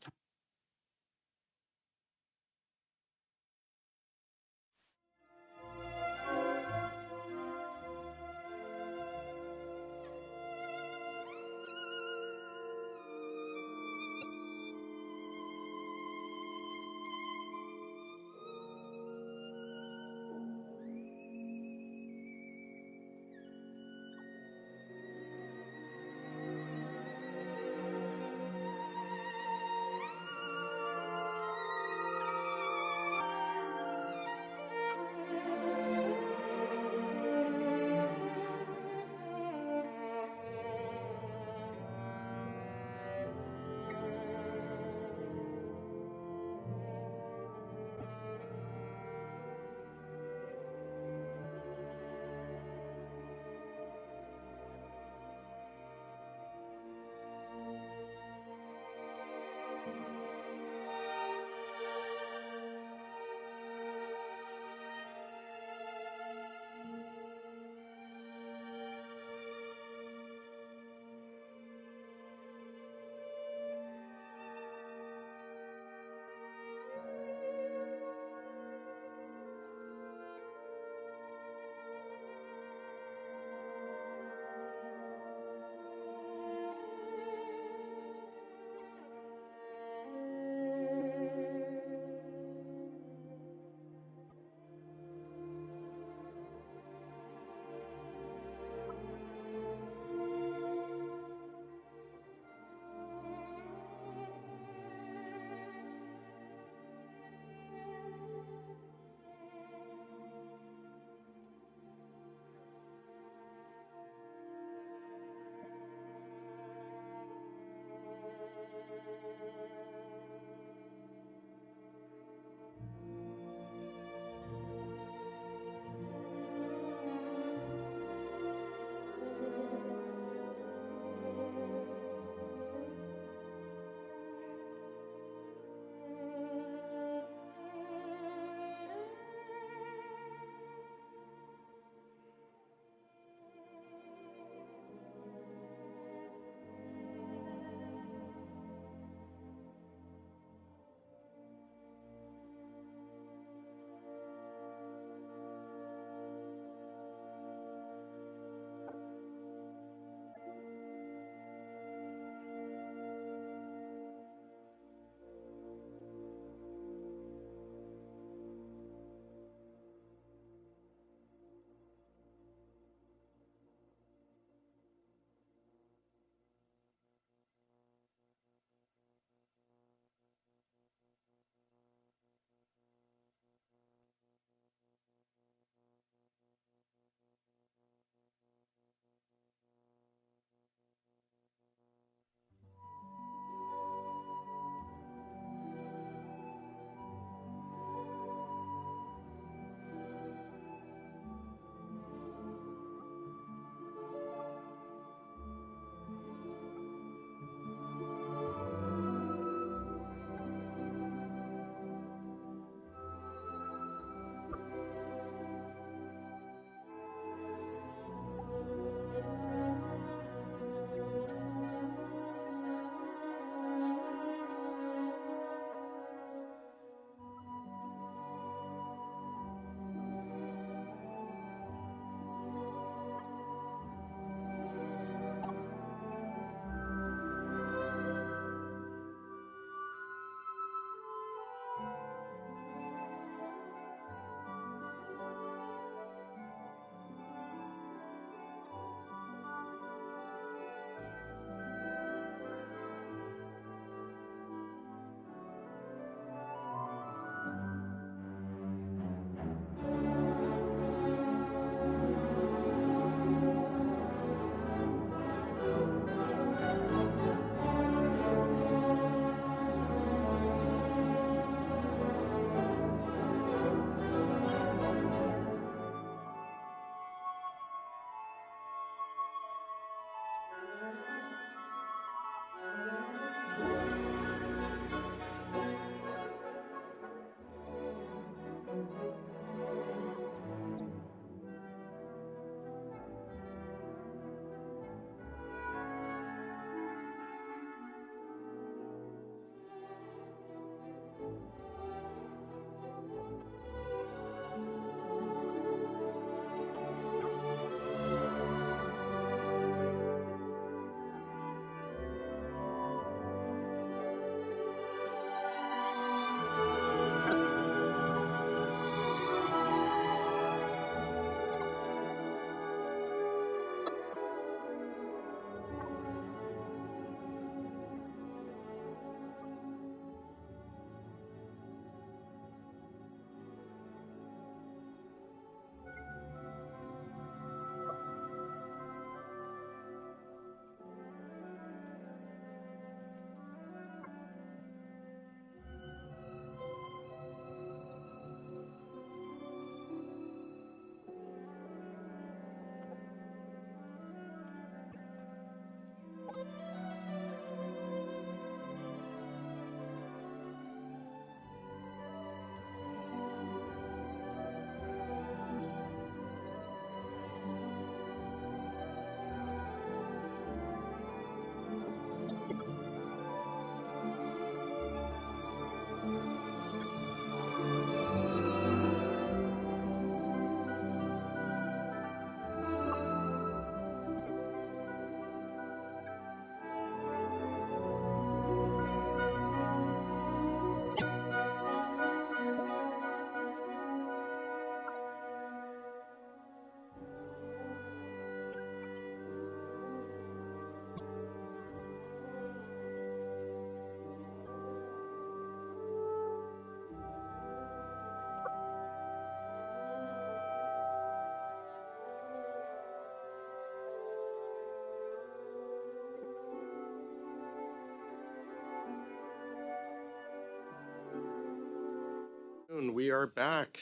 We are back.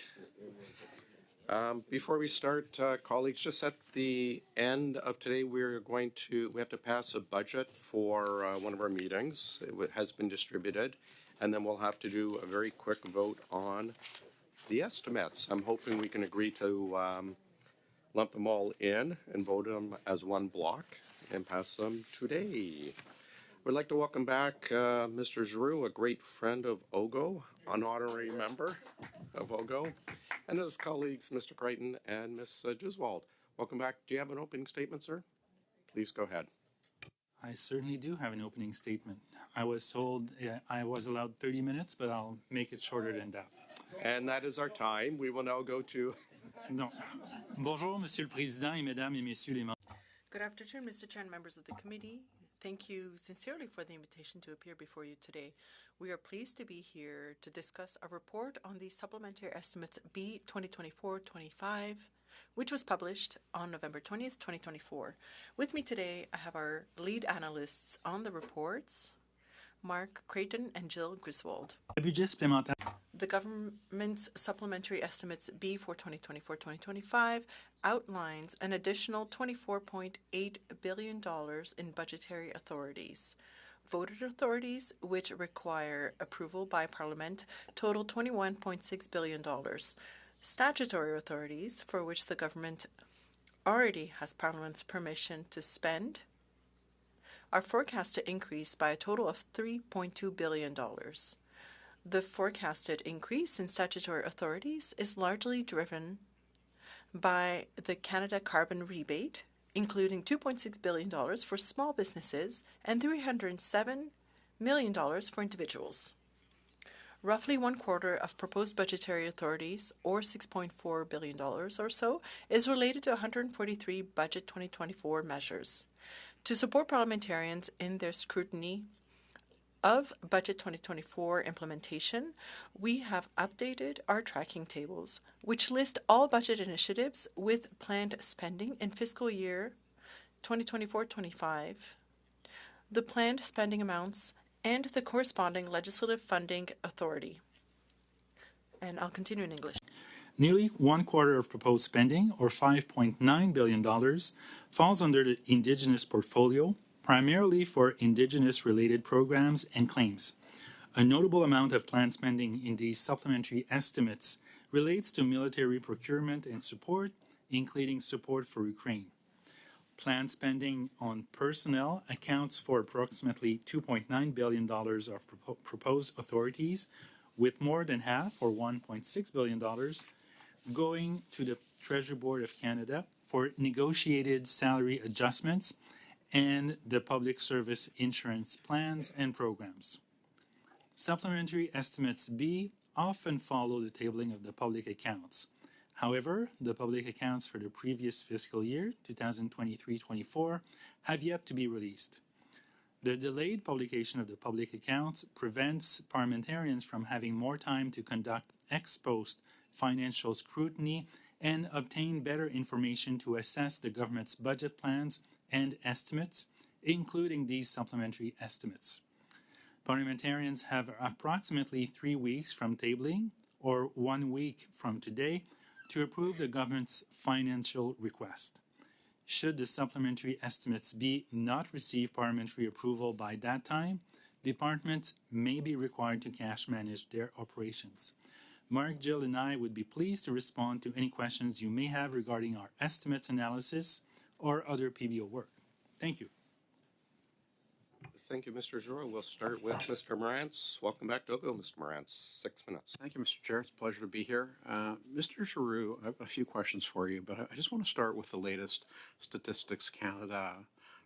Before we start, colleagues, just at the end of today, we have to pass a budget for one of our meetings. It has been distributed, and then we'll have to do a very quick vote on the estimates. I'm hoping we can agree to lump them all in and vote them as one block and pass them today. We'd like to welcome back Mr. Giroux, a great friend of OGGO, an honorary member of OGGO, and his colleagues, Mr. Crichton and Ms. Giswald. Welcome back. Do you have an opening statement, sir? Please go ahead. I certainly do have an opening statement. I was told I was allowed 30 minutes, but I'll make it shorter than that. And that is our time. We will now go to... Non. Bonjour, Monsieur le Président et Mesdames et Messieurs les membres. Good afternoon, Mr. Chair and members of the committee. Thank you sincerely for the invitation to appear before you today. We are pleased to be here to discuss a report on the Supplementary Estimates B 2024-25, which was published on November 20th, 2024. With me today, I have our lead analysts on the reports, Mark Creighton and Jill Griswold. The government's Supplementary Estimates B for 2024-2025 outlines an additional $24.8 billion in budgetary authorities. Voted authorities, which require approval by Parliament, total $21.6 billion. Statutory authorities, for which the government already has Parliament's permission to spend, are forecast to increase by a total of $3.2 billion. The forecasted increase in statutory authorities is largely driven by the Canada Carbon Rebate, including $2.6 billion for small businesses and $307 million for individuals. Roughly one quarter of proposed budgetary authorities, or $6.4 billion or so, is related to 143 Budget 2024 measures. To support parliamentarians in their scrutiny of Budget 2024 implementation, we have updated our tracking tables, which list all budget initiatives with planned spending in fiscal year 2024-25, the planned spending amounts, and the corresponding legislative funding authority. And I'll continue in English. Nearly one quarter of proposed spending, or $5.9 billion, falls under the Indigenous portfolio, primarily for Indigenous-related programs and claims. A notable amount of planned spending in these supplementary estimates relates to military procurement and support, including support for Ukraine. Planned spending on personnel accounts for approximately $2.9 billion of proposed authorities, with more than half, or $1.6 billion, going to the Treasury Board of Canada for negotiated salary adjustments and the public service insurance plans and programs. Supplementary Estimates B often follow the tabling of the public accounts. However, the public accounts for the previous fiscal year, 2023-24, have yet to be released. The delayed publication of the public accounts prevents parliamentarians from having more time to conduct ex post financial scrutiny and obtain better information to assess the government's budget plans and estimates, including these supplementary estimates. Parliamentarians have approximately 3 weeks from tabling, or 1 week from today, to approve the government's financial request. Should the supplementary estimates be not receive parliamentary approval by that time, departments may be required to cash manage their operations. Mark, Jill, and I would be pleased to respond to any questions you may have regarding our estimates analysis or other PBO work. Thank you. Thank you, Mr. Giroux. We'll start with Mr. Morantz. Welcome back to OGGO, Mr. Morantz. 6 minutes. Thank you, Mr. Chair. It's a pleasure to be here. Mr. Giroux, I have a few questions for you, but I just want to start with the latest Statistics Canada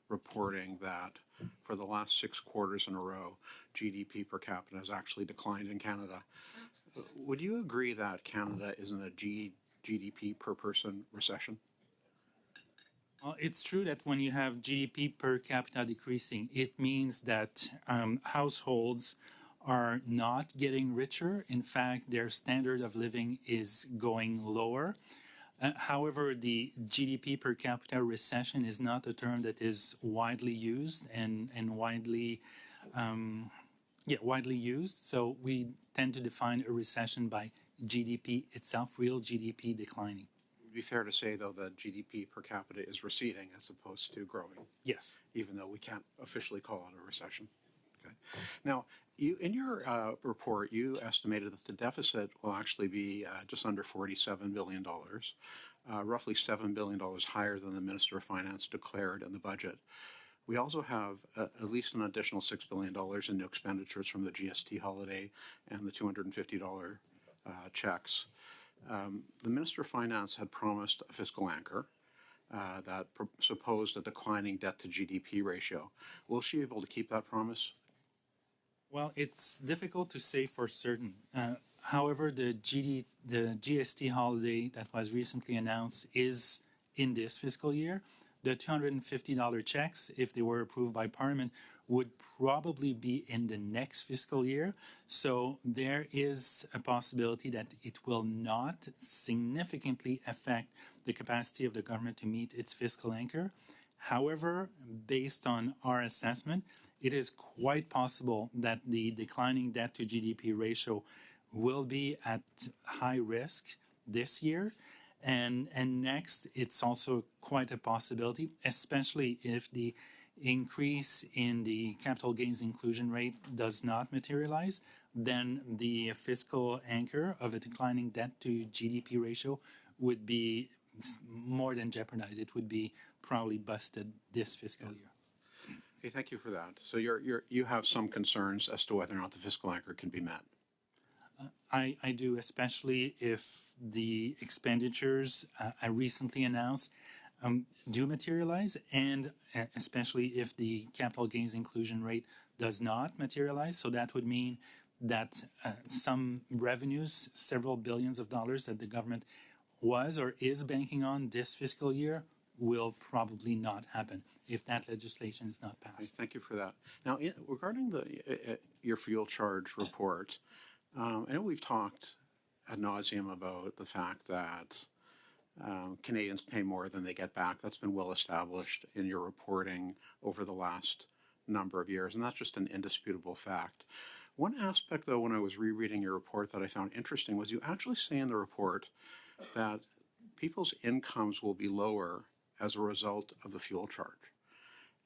reporting that for the last 6 quarters in a row, GDP per capita has actually declined in Canada. Would you agree that Canada is in a GDP per person recession? It's true that when you have GDP per capita decreasing, it means that households are not getting richer. In fact, their standard of living is going lower. However, the GDP per capita recession is not a term that is widely used and widely used. So we tend to define a recession by GDP itself, real GDP declining. It would be fair to say, though, that GDP per capita is receding as opposed to growing. Yes. Even though we can't officially call it a recession. Okay. Now, in your report, you estimated that the deficit will actually be just under $47 billion, roughly $7 billion higher than the Minister of Finance declared in the budget. We also have at least an additional $6 billion in new expenditures from the GST holiday and the $250 checks. The Minister of Finance had promised a fiscal anchor that supposed a declining debt to GDP ratio. Will she be able to keep that promise? Well, it's difficult to say for certain. However, the GST holiday that was recently announced is in this fiscal year. The $250 checks, if they were approved by Parliament, would probably be in the next fiscal year. So there is a possibility that it will not significantly affect the capacity of the government to meet its fiscal anchor. However, based on our assessment, it is quite possible that the declining debt to GDP ratio will be at high risk this year. And next, it's also quite a possibility, especially if the increase in the capital gains inclusion rate does not materialize, then the fiscal anchor of a declining debt to GDP ratio would be more than jeopardized. It would be probably busted this fiscal year. Okay, thank you for that. So you have some concerns as to whether or not the fiscal anchor can be met. I do, especially if the expenditures I recently announced do materialize, and especially if the capital gains inclusion rate does not materialize. So that would mean that some revenues, several billions of dollars that the government was or is banking on this fiscal year will probably not happen if that legislation is not passed. Okay, thank you for that. Now, regarding your fuel charge report, I know we've talked ad nauseum about the fact that Canadians pay more than they get back. That's been well established in your reporting over the last number of years, and that's just an indisputable fact. One aspect, though, when I was rereading your report that I found interesting was you actually say in the report that people's incomes will be lower as a result of the fuel charge.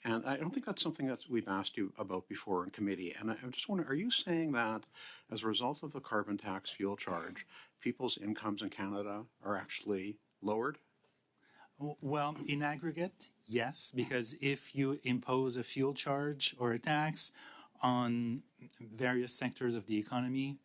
And I don't think that's something that we've asked you about before in committee. And I'm just wondering, are you saying that as a result of the carbon tax fuel charge, people's incomes in Canada are actually lowered? Well, in aggregate, yes, because if you impose a fuel charge or a tax on various sectors of the economy,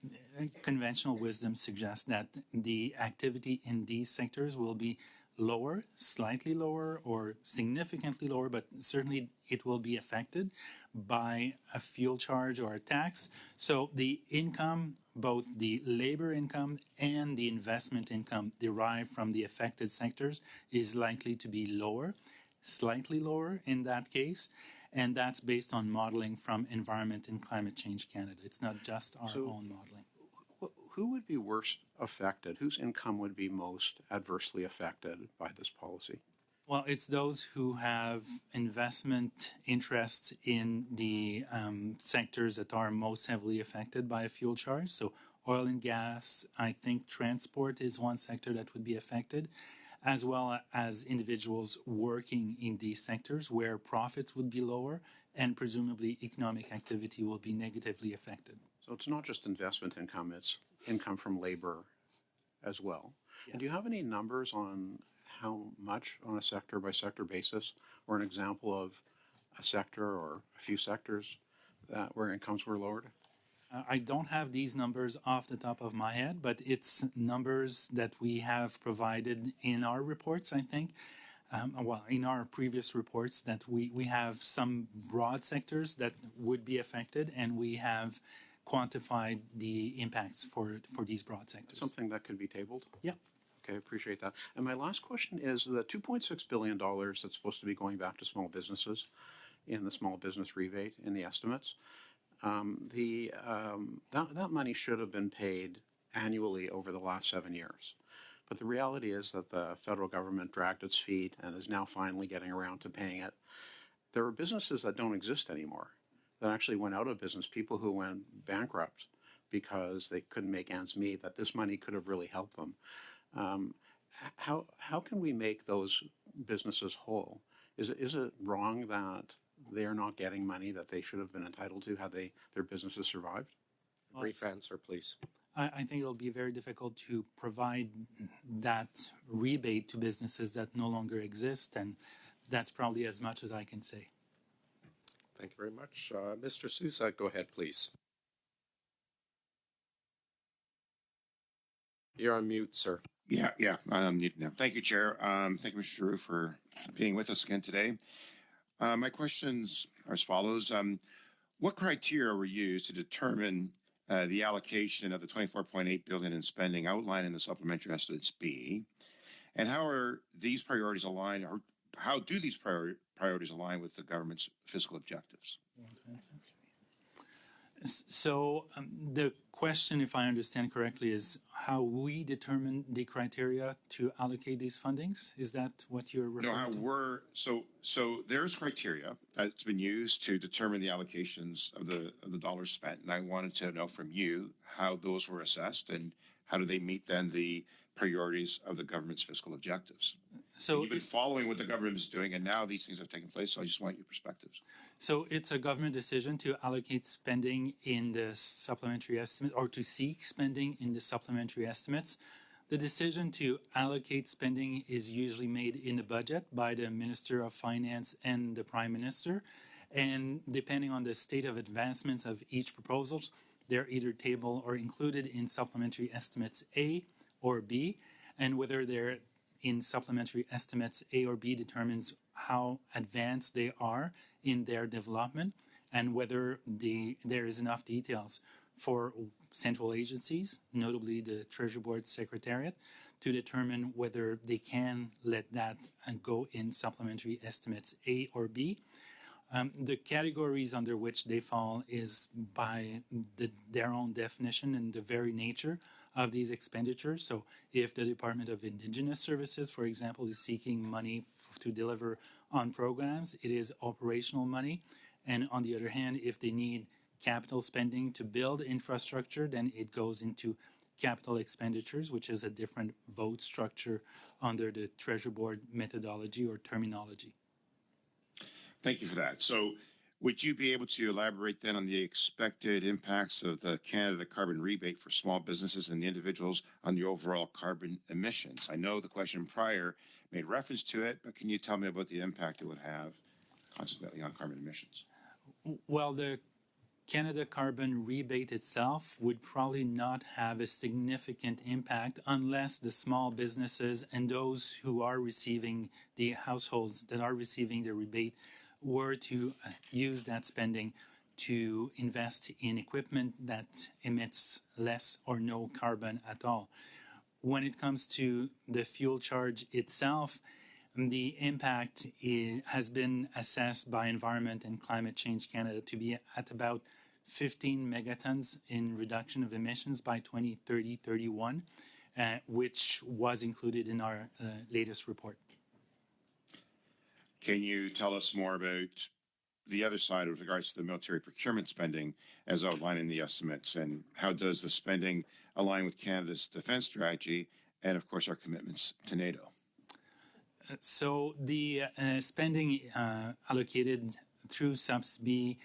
conventional wisdom suggests that the activity in these sectors will be lower, slightly lower, or significantly lower, but certainly it will be affected by a fuel charge or a tax. So the income, both the labor income and the investment income derived from the affected sectors, is likely to be lower, slightly lower in that case. And that's based on modeling from Environment and Climate Change Canada. It's not just our own modeling. Who would be worst affected? Whose income would be most adversely affected by this policy? Well, it's those who have investment interests in the sectors that are most heavily affected by a fuel charge. So oil and gas, I think transport is one sector that would be affected, as well as individuals working in these sectors where profits would be lower and presumably economic activity will be negatively affected. So it's not just investment income, it's income from labor as well. Yes. And do you have any numbers on how much on a sector by sector basis, or an example of a sector or a few sectors that where incomes were lowered? I don't have these numbers off the top of my head, but it's numbers that we have provided in our reports, I think. In our previous reports, that we have some broad sectors that would be affected, and we have quantified the impacts for these broad sectors. Something that could be tabled? Yeah. Okay, appreciate that. And my last question is the $2.6 billion that's supposed to be going back to small businesses in the small business rebate in the estimates. That money should have been paid annually over the last 7 years. But the reality is that the federal government dragged its feet and is now finally getting around to paying it. There are businesses that don't exist anymore, that actually went out of business, people who went bankrupt because they couldn't make ends meet, that this money could have really helped them. How can we make those businesses whole? Is it wrong that they are not getting money that they should have been entitled to had their businesses survived? Brief answer, please. I think it'll be very difficult to provide that rebate to businesses that no longer exist, and that's probably as much as I can say. Thank you very much. Mr. Sousa, go ahead, please. You're on mute, sir. Yeah, I'm muted now. Thank you, Chair. Thank you, Mr. Giroux, for being with us again today. My questions are as follows. What criteria were used to determine the allocation of the $24.8 billion in spending outlined in the supplementary estimates B? And how are these priorities aligned, or how do these priorities align with the government's fiscal objectives? So the question, if I understand correctly, is how we determine the criteria to allocate these fundings? Is that what you're referring to? So there's criteria that's been used to determine the allocations of the dollars spent, and I wanted to know from you how those were assessed and how do they meet then the priorities of the government's fiscal objectives. So you've been following what the government is doing, and now these things have taken place. So I just want your perspectives. So it's a government decision to allocate spending in the supplementary estimate, or to seek spending in the supplementary estimates. The decision to allocate spending is usually made in the budget by the Minister of Finance and the Prime Minister. And depending on the state of advancements of each proposal, they're either tabled or included in supplementary estimates A or B. And whether they're in supplementary estimates A or B determines how advanced they are in their development and whether there is enough details for central agencies, notably the Treasury Board Secretariat, to determine whether they can let that go in supplementary estimates A or B. The categories under which they fall is by their own definition and the very nature of these expenditures. So if the Department of Indigenous Services, for example, is seeking money to deliver on programs, it is operational money. And on the other hand, if they need capital spending to build infrastructure, then it goes into capital expenditures, which is a different vote structure under the Treasury Board methodology or terminology. Thank you for that. So would you be able to elaborate then on the expected impacts of the Canada carbon rebate for small businesses and the individuals on the overall carbon emissions? I know the question prior made reference to it, but can you tell me about the impact it would have consequently on carbon emissions? Well, the Canada carbon rebate itself would probably not have a significant impact unless the small businesses and those who are receiving, the households that are receiving the rebate, were to use that spending to invest in equipment that emits less or no carbon at all. When it comes to the fuel charge itself, the impact has been assessed by Environment and Climate Change Canada to be at about 15 megatons in reduction of emissions by 2030-31, which was included in our latest report. Can you tell us more about the other side with regards to the military procurement spending as outlined in the estimates, and how does the spending align with Canada's defense strategy and, of course, our commitments to NATO? So the spending allocated through Subs B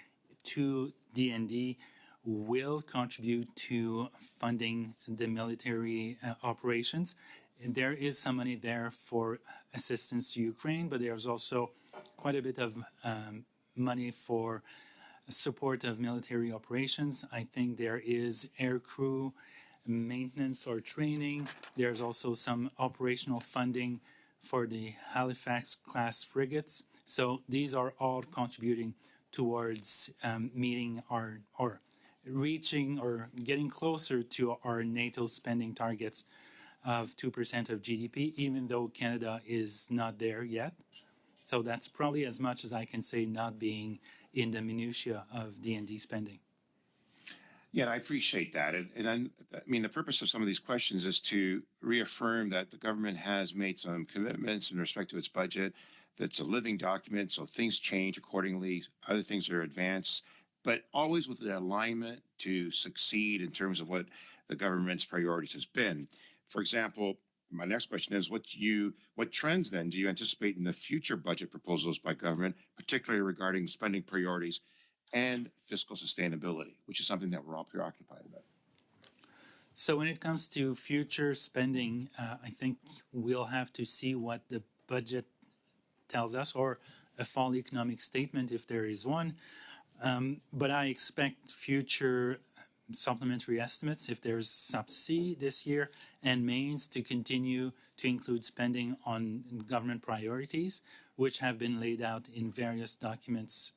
to DND will contribute to funding the military operations. There is some money there for assistance to Ukraine, but there's also quite a bit of money for support of military operations. I think there is aircrew maintenance or training. There's also some operational funding for the Halifax-class frigates. So these are all contributing towards meeting or reaching or getting closer to our NATO spending targets of 2% of GDP, even though Canada is not there yet. So that's probably as much as I can say, not being in the minutiae of D&D spending. Yeah, I appreciate that. And I mean, the purpose of some of these questions is to reaffirm that the government has made some commitments in respect to its budget. That's a living document, so things change accordingly. Other things are advanced. but always with an alignment to succeed in terms of what the government's priorities has been. For example, my next question is what trends then do you anticipate in the future budget proposals by government, particularly regarding spending priorities and fiscal sustainability, which is something that we're all preoccupied about? So when it comes to future spending, I think we'll have to see what the budget tells us, or a fall economic statement if there is one. But I expect future supplementary estimates, if there's sub-C this year, and mains to continue to include spending on government priorities, which have been laid out in various documents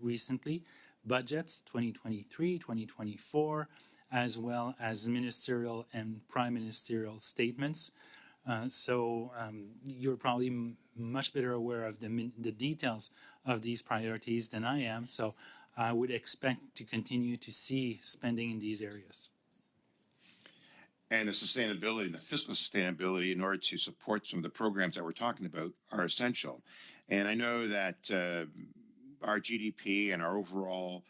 recently, budgets 2023, 2024, as well as ministerial and prime ministerial statements. So you're probably much better aware of the details of these priorities than I am. So I would expect to continue to see spending in these areas. And the sustainability, the fiscal sustainability, in order to support some of the programs that we're talking about, are essential. And I know that our GDP and our overall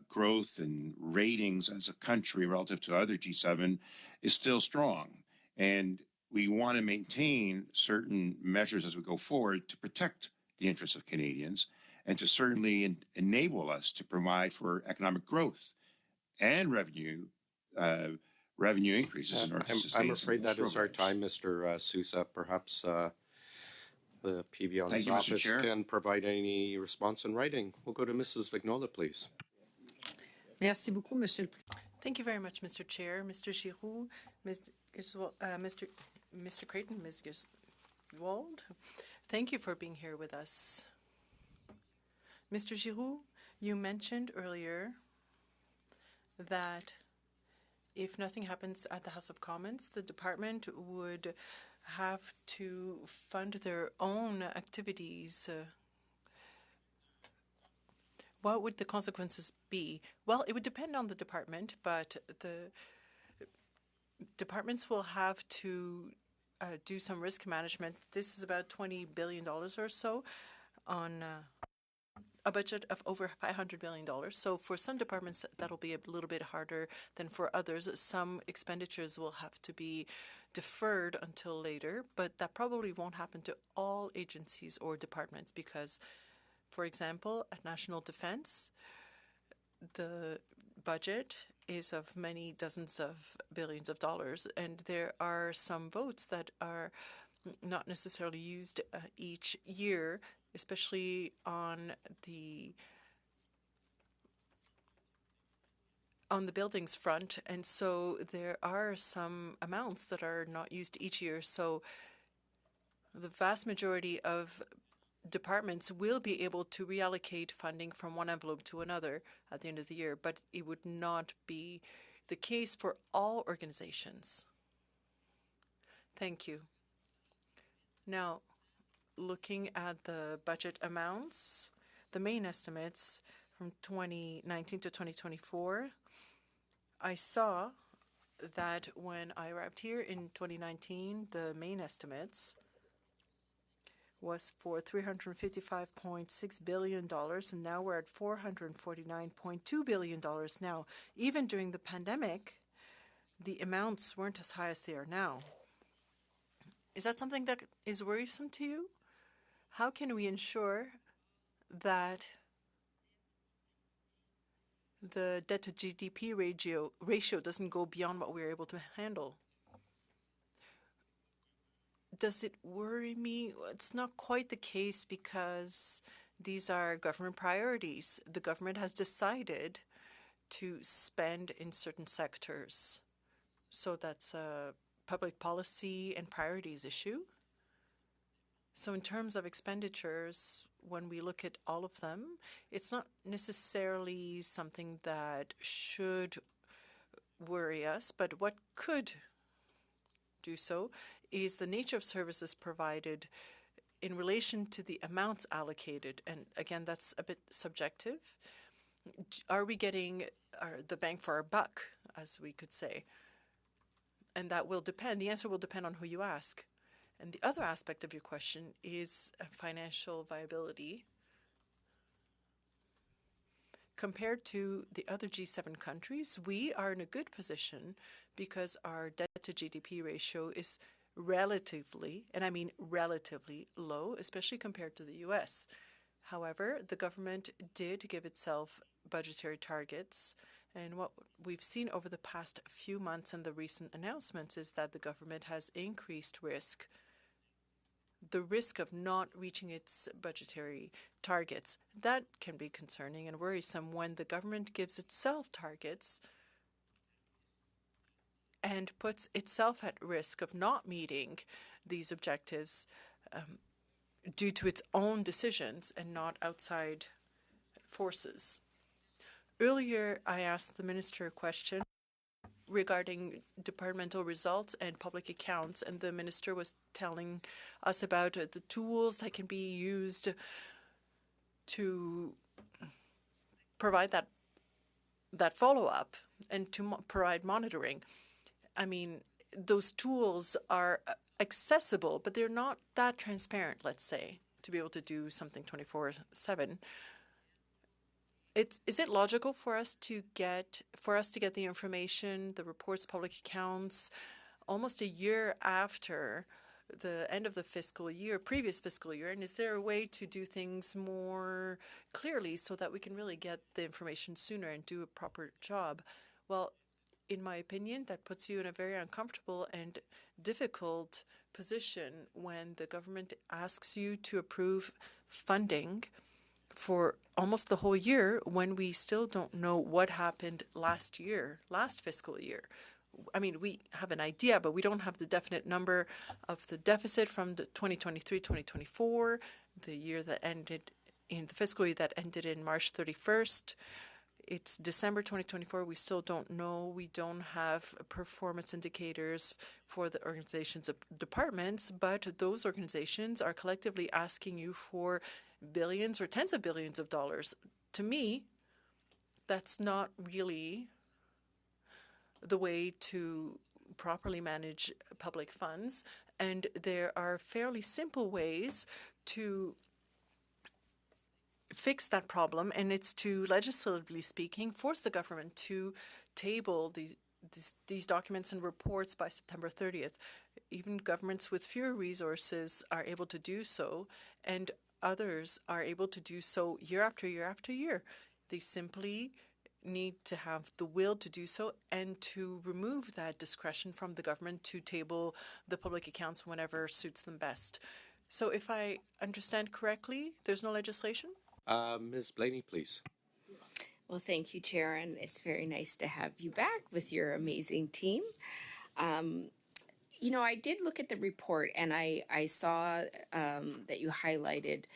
growth and ratings as a country relative to other G7 is still strong. And we want to maintain certain measures as we go forward to protect the interests of Canadians and to certainly enable us to provide for economic growth and revenue increases in order to sustain. I'm afraid that is our time, Mr. Sousa. Perhaps the PBO's office can provide any response in writing. We'll go to Mrs. Vignola, please. Merci beaucoup, Monsieur le Président. Thank you very much, Mr. Chair, Mr. Giroux, Mr. Creighton, Ms. Griswold. Thank you for being here with us. Mr. Giroux, you mentioned earlier that if nothing happens at the House of Commons, the department would have to fund their own activities. What would the consequences be? Well, it would depend on the department, but the departments will have to do some risk management. This is about $20 billion or so on a budget of over $500 billion. So for some departments, that'll be a little bit harder than for others. Some expenditures will have to be deferred until later, but that probably won't happen to all agencies or departments because, for example, at National Defense, the budget is of many dozens of billions of dollars, and there are some votes that are not necessarily used each year, especially on the buildings front. And so there are some amounts that are not used each year. So the vast majority of departments will be able to reallocate funding from one envelope to another at the end of the year, but it would not be the case for all organizations. Thank you. Now, looking at the budget amounts, the main estimates from 2019 to 2024, I saw that when I arrived here in 2019, the main estimates was for $355.6 billion, and now we're at $449.2 billion now. Even during the pandemic, the amounts weren't as high as they are now. Is that something that is worrisome to you? How can we ensure that the debt to GDP ratio doesn't go beyond what we're able to handle? Does it worry me? It's not quite the case because these are government priorities. The government has decided to spend in certain sectors. So that's a public policy and priorities issue. So in terms of expenditures, when we look at all of them, it's not necessarily something that should worry us, but what could do so is the nature of services provided in relation to the amounts allocated. And again, that's a bit subjective. Are we getting the bang for our buck, as we could say? And that will depend. The answer will depend on who you ask. And the other aspect of your question is financial viability. compared to the other G7 countries, we are in a good position because our debt to GDP ratio is relatively, and I mean relatively low, especially compared to the US. However, the government did give itself budgetary targets, and what we've seen over the past few months and the recent announcements is that the government has increased risk, the risk of not reaching its budgetary targets. That can be concerning and worrisome when the government gives itself targets and puts itself at risk of not meeting these objectives due to its own decisions and not outside forces. Earlier, I asked the minister a question regarding departmental results and public accounts, and the minister was telling us about the tools that can be used to provide that follow-up and to provide monitoring. I mean, those tools are accessible, but they're not that transparent, let's say, to be able to do something 24/7. Is it logical for us to get the information, the reports, public accounts, almost a year after the end of the previous fiscal year? And is there a way to do things more clearly so that we can really get the information sooner and do a proper job? Well, in my opinion, that puts you in a very uncomfortable and difficult position when the government asks you to approve funding for almost the whole year when we still don't know what happened last fiscal year. I mean, we have an idea, but we don't have the definite number of the deficit from the 2023-2024, the fiscal year that ended in March 31st. It's December 2024. We still don't know. We don't have performance indicators for the organization's departments, but those organizations are collectively asking you for billions or tens of billions of dollars. To me, that's not really the way to properly manage public funds, and there are fairly simple ways to fix that problem, and it's to, legislatively speaking, force the government to table these documents and reports by September 30th. Even governments with fewer resources are able to do so, and others are able to do so year after year after year. They simply need to have the will to do so and to remove that discretion from the government to table the public accounts whenever suits them best. So if I understand correctly, there's no legislation? Ms. Blaney, please. Well, thank you, Chair, and it's very nice to have you back with your amazing team. I did look at the report, and I saw that you highlighted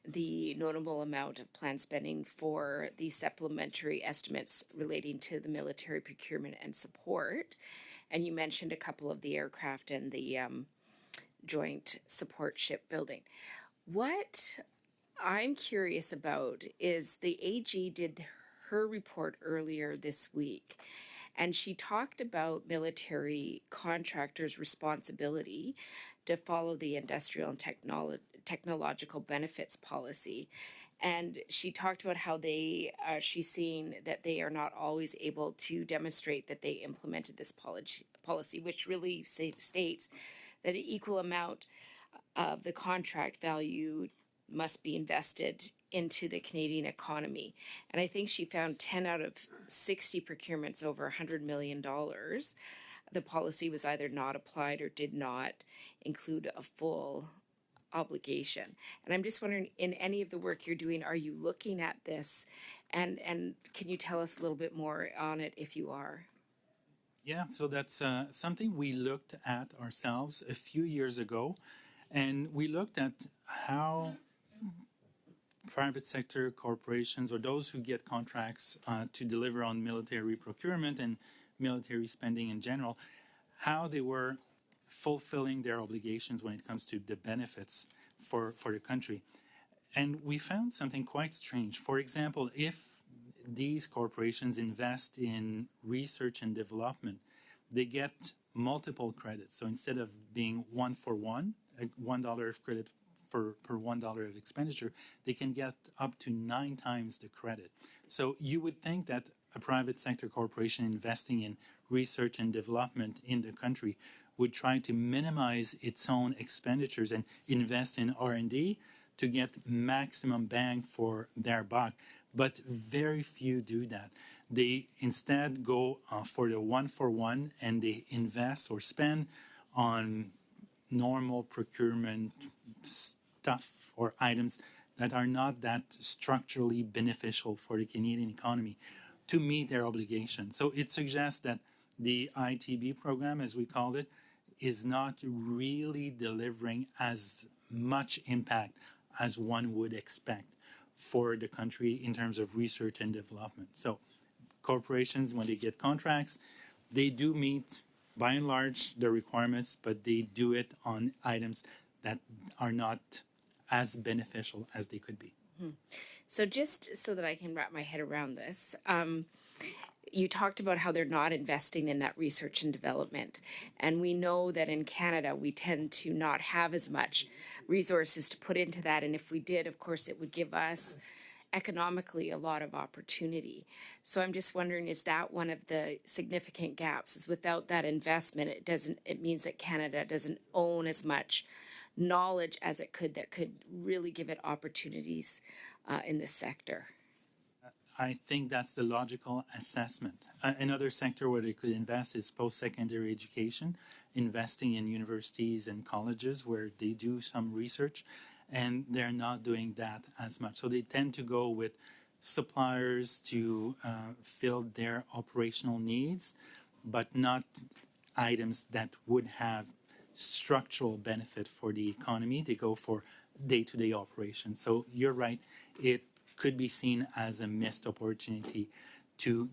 the notable amount of planned spending for the supplementary estimates relating to the military procurement and support. And you mentioned a couple of the aircraft and the joint support shipbuilding. What I'm curious about is the AG did her report earlier this week, and she talked about military contractors' responsibility to follow the industrial and technological benefits policy. And she talked about how she's seeing that they are not always able to demonstrate that they implemented this policy, which really states that an equal amount of the contract value must be invested into the Canadian economy. And I think she found 10 out of 60 procurements over $100 million. The policy was either not applied or did not include a full obligation. And I'm just wondering, in any of the work you're doing, are you looking at this? And can you tell us a little bit more on it if you are? Yeah, so that's something we looked at ourselves a few years ago. And we looked at how private sector corporations or those who get contracts to deliver on military procurement and military spending in general, how they were fulfilling their obligations when it comes to the benefits for the country. And we found something quite strange. For example, if these corporations invest in research and development, they get multiple credits. So instead of being one for one, $1 of credit for per $1 of expenditure, they can get up to 9 times the credit. So you would think that a private sector corporation investing in research and development in the country would try to minimize its own expenditures and invest in R&D to get maximum bang for their buck. But very few do that. They instead go for the one-for-one, and they invest or spend on normal procurement stuff or items that are not that structurally beneficial for the Canadian economy to meet their obligation. So it suggests that the ITB program, as we called it, is not really delivering as much impact as one would expect for the country in terms of research and development. So corporations, when they get contracts, they do meet, by and large, the requirements, but they do it on items that are not as beneficial as they could be. So just so that I can wrap my head around this, you talked about how they're not investing in that research and development. And we know that in Canada, we tend to not have as much resources to put into that. And if we did, of course, it would give us economically a lot of opportunity. So I'm just wondering, is that one of the significant gaps? Is without that investment, it means that Canada doesn't own as much knowledge as it could that could really give it opportunities in this sector. I think that's the logical assessment. Another sector where they could invest is post-secondary education, investing in universities and colleges where they do some research, and they're not doing that as much. So they tend to go with suppliers to fill their operational needs, but not items that would have structural benefit for the economy. They go for day-to-day operations. So you're right, it could be seen as a missed opportunity to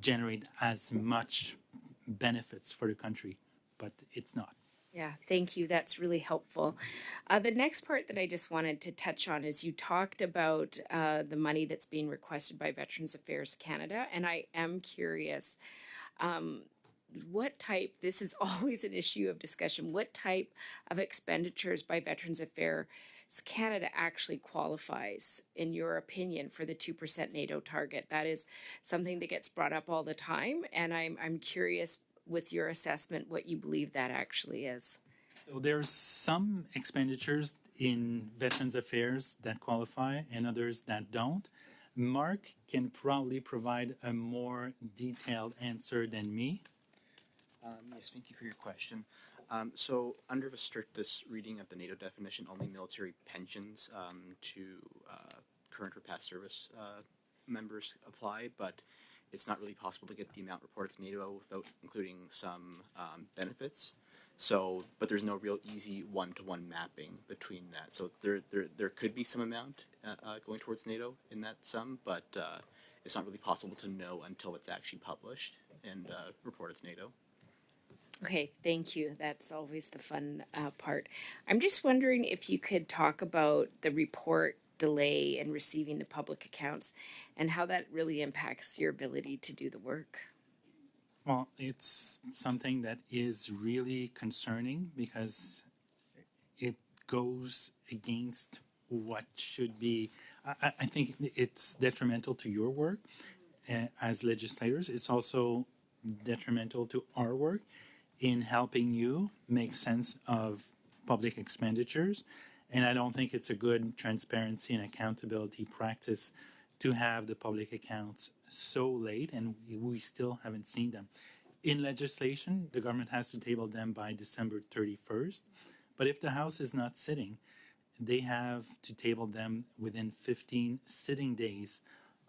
generate as much benefits for the country, but it's not. Yeah, thank you. That's really helpful. The next part that I just wanted to touch on is you talked about the money that's being requested by Veterans Affairs Canada, and I am curious, what type, this is always an issue of discussion, what type of expenditures by Veterans Affairs Canada actually qualifies, in your opinion, for the 2% NATO target? That is something that gets brought up all the time, and I'm curious with your assessment what you believe that actually is. So there's some expenditures in Veterans Affairs that qualify and others that don't. Mark can probably provide a more detailed answer than me. Yes, thank you for your question. So under the strictest reading of the NATO definition, only military pensions to current or past service members apply, but it's not really possible to get the amount reported to NATO without including some benefits. So, but there's no real easy one-to-one mapping between that. So there could be some amount going towards NATO in that sum, but it's not really possible to know until it's actually published and reported to NATO. Okay, thank you. That's always the fun part. I'm just wondering if you could talk about the report delay in receiving the public accounts and how that really impacts your ability to do the work. Well, it's something that is really concerning because it goes against what should be. I think it's detrimental to your work as legislators. It's also detrimental to our work in helping you make sense of public expenditures. And I don't think it's a good transparency and accountability practice to have the public accounts so late, and we still haven't seen them. In legislation, the government has to table them by December 31st. But if the House is not sitting, they have to table them within 15 sitting days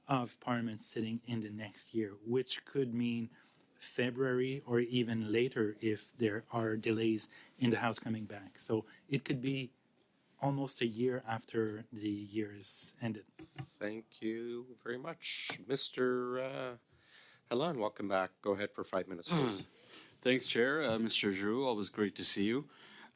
of Parliament sitting in the next year, which could mean February or even later if there are delays in the House coming back. So it could be almost a year after the year is ended. Thank you very much. Mr. Helon, welcome back. Go ahead for 5 minutes, please. Thanks, Chair. Mr. Giroux, always great to see you.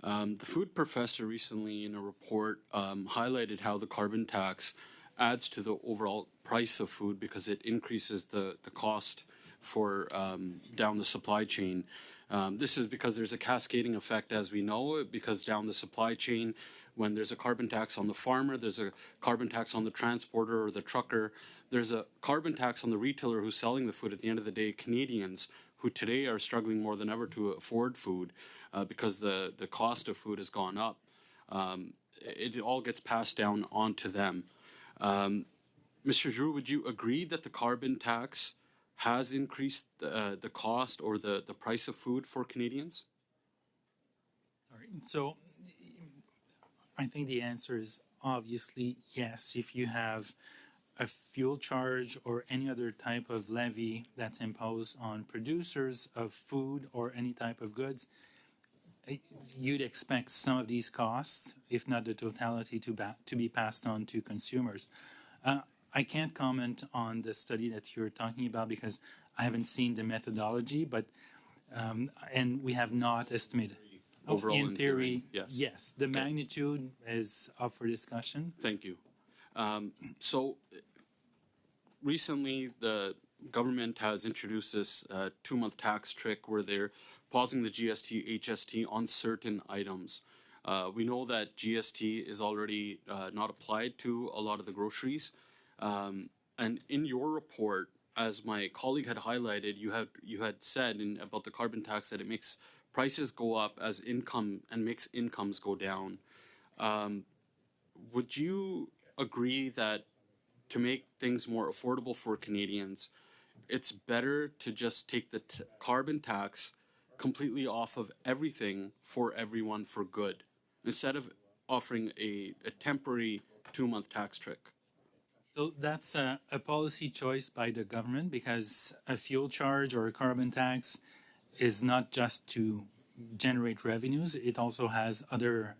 The food professor recently in a report highlighted how the carbon tax adds to the overall price of food because it increases the cost for down the supply chain. This is because there's a cascading effect, as we know, because down the supply chain, when there's a carbon tax on the farmer, there's a carbon tax on the transporter or the trucker, there's a carbon tax on the retailer who's selling the food. At the end of the day, Canadians who today are struggling more than ever to afford food because the cost of food has gone up, it all gets passed down onto them. Mr. Giroux, would you agree that the carbon tax has increased the cost or the price of food for Canadians? All right. So I think the answer is obviously yes. If you have a fuel charge or any other type of levy that's imposed on producers of food or any type of goods, you'd expect some of these costs, if not the totality, to be passed on to consumers. I can't comment on the study that you're talking about because I haven't seen the methodology, but and we have not estimated. Overall, in theory, yes. The magnitude is up for discussion. Thank you. So recently, the government has introduced this 2-month tax trick where they're pausing the GST, HST on certain items. We know that GST is already not applied to a lot of the groceries. And in your report, as my colleague had highlighted, you had said about the carbon tax that it makes prices go up as income and makes incomes go down. Would you agree that to make things more affordable for Canadians, it's better to just take the carbon tax completely off of everything for everyone for good, instead of offering a temporary 2-month tax trick? So that's a policy choice by the government because a fuel charge or a carbon tax is not just to generate revenues. It also has other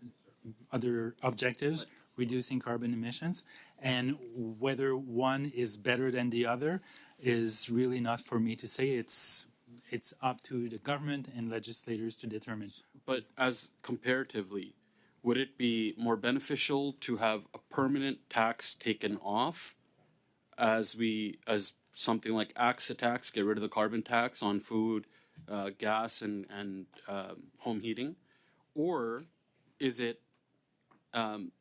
objectives, reducing carbon emissions. And whether one is better than the other is really not for me to say. It's up to the government and legislators to determine. But as comparatively, would it be more beneficial to have a permanent tax taken off as something like AXA tax, get rid of the carbon tax on food, gas, and home heating? Or is it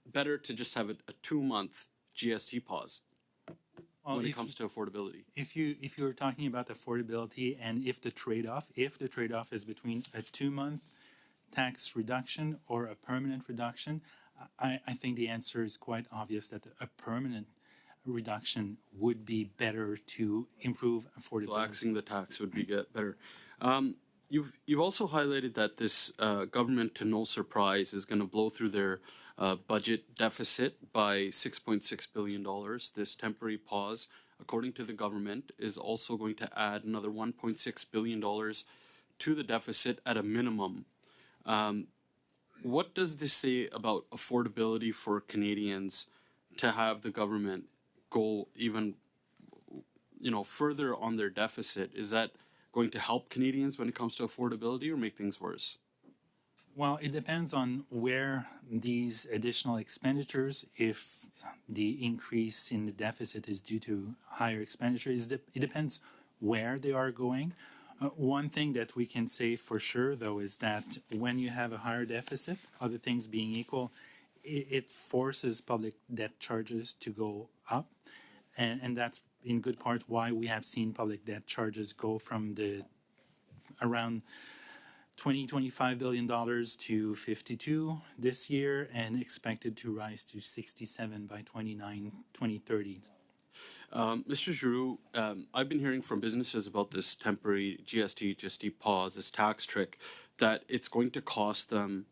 better to just have a 2-month GST pause when it comes to affordability? If you're talking about affordability and if the trade-off is between a 2-month tax reduction or a permanent reduction, I think the answer is quite obvious that a permanent reduction would be better to improve affordability. Relaxing the tax would be better. You've also highlighted that this government, to no surprise, is going to blow through their budget deficit by $6.6 billion. This temporary pause, according to the government, is also going to add another $1.6 billion to the deficit at a minimum. What does this say about affordability for Canadians to have the government go even further on their deficit? Is that going to help Canadians when it comes to affordability or make things worse? Well, it depends on where these additional expenditures, if the increase in the deficit is due to higher expenditures, it depends where they are going. One thing that we can say for sure, though, is that when you have a higher deficit, other things being equal, it forces public debt charges to go up. And that's in good part why we have seen public debt charges go from the around $25 billion to 52 this year and expected to rise to 67 by 2030. Mr. Giroux, I've been hearing from businesses about this temporary GST pause, this tax trick, that it's going to cost them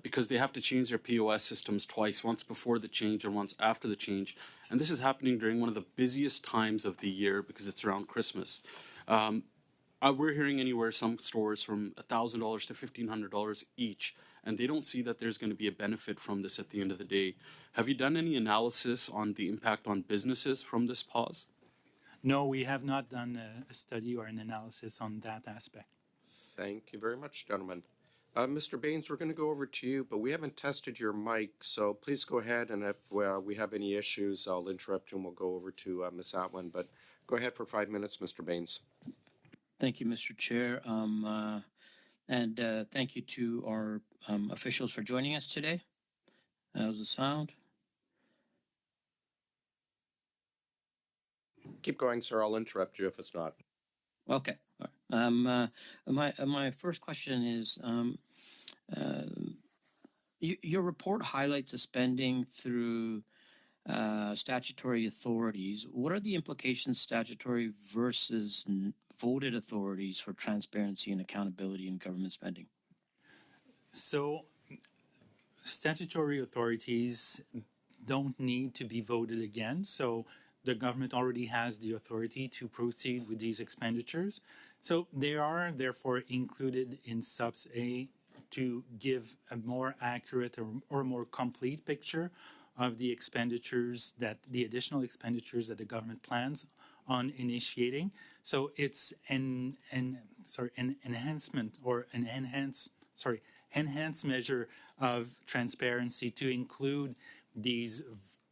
because they have to change their POS systems twice, once before the change and once after the change. And this is happening during one of the busiest times of the year because it's around Christmas. We're hearing anywhere, some stores, from $1,000 to $1,500 each, and they don't see that there's going to be a benefit from this at the end of the day. Have you done any analysis on the impact on businesses from this pause? No, we have not done a study or an analysis on that aspect. Thank you very much, gentlemen. Mr. Baines, we're going to go over to you, but we haven't tested your mic, so please go ahead, and if we have any issues, I'll interrupt you and we'll go over to Ms. Atwin. But go ahead for 5 minutes, Mr. Baines. Thank you, Mr. Chair, and thank you to our officials for joining us today. How's the sound? Keep going, sir. I'll interrupt you if it's not. Okay. All right. My first question is, your report highlights the spending through statutory authorities. What are the implications, statutory versus voted authorities, for transparency and accountability in government spending? So, statutory authorities don't need to be voted again. So, the government already has the authority to proceed with these expenditures. So, they are therefore included in Subs A to give a more accurate or more complete picture of the expenditures, that the additional expenditures that the government plans on initiating. So it's an enhancement or an enhanced measure of transparency to include these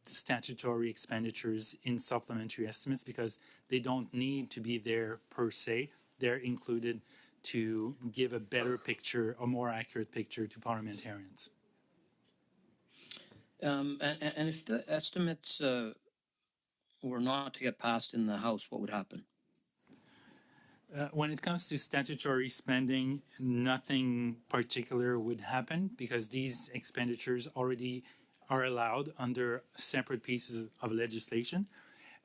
statutory expenditures in supplementary estimates, because they don't need to be there per se. They're included to give a better picture, a more accurate picture to parliamentarians. And if the estimates were not to get passed in the House, what would happen? When it comes to statutory spending, nothing particular would happen, because these expenditures already are allowed under separate pieces of legislation.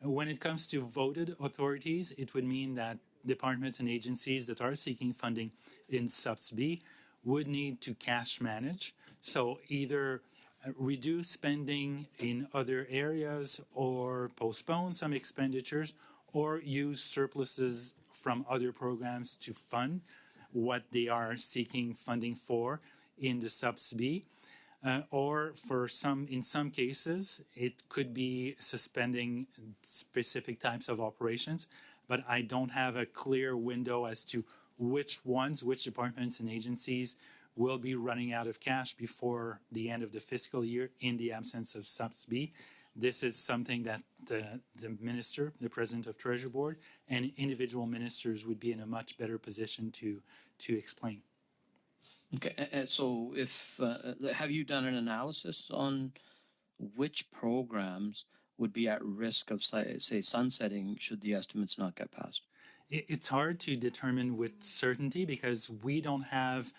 When it comes to voted authorities, it would mean that departments and agencies that are seeking funding in Subs B would need to cash manage. So either reduce spending in other areas or postpone some expenditures, or use surpluses from other programs to fund what they are seeking funding for in the Subs B. Or in some cases, it could be suspending specific types of operations, but I don't have a clear window as to which departments and agencies will be running out of cash before the end of the fiscal year in the absence of Subs B. This is something that the minister, the president of Treasury Board, and individual ministers would be in a much better position to explain. Okay, so have you done an analysis on which programs would be at risk of, say, sunsetting should the estimates not get passed? It's hard to determine with certainty, because we don't have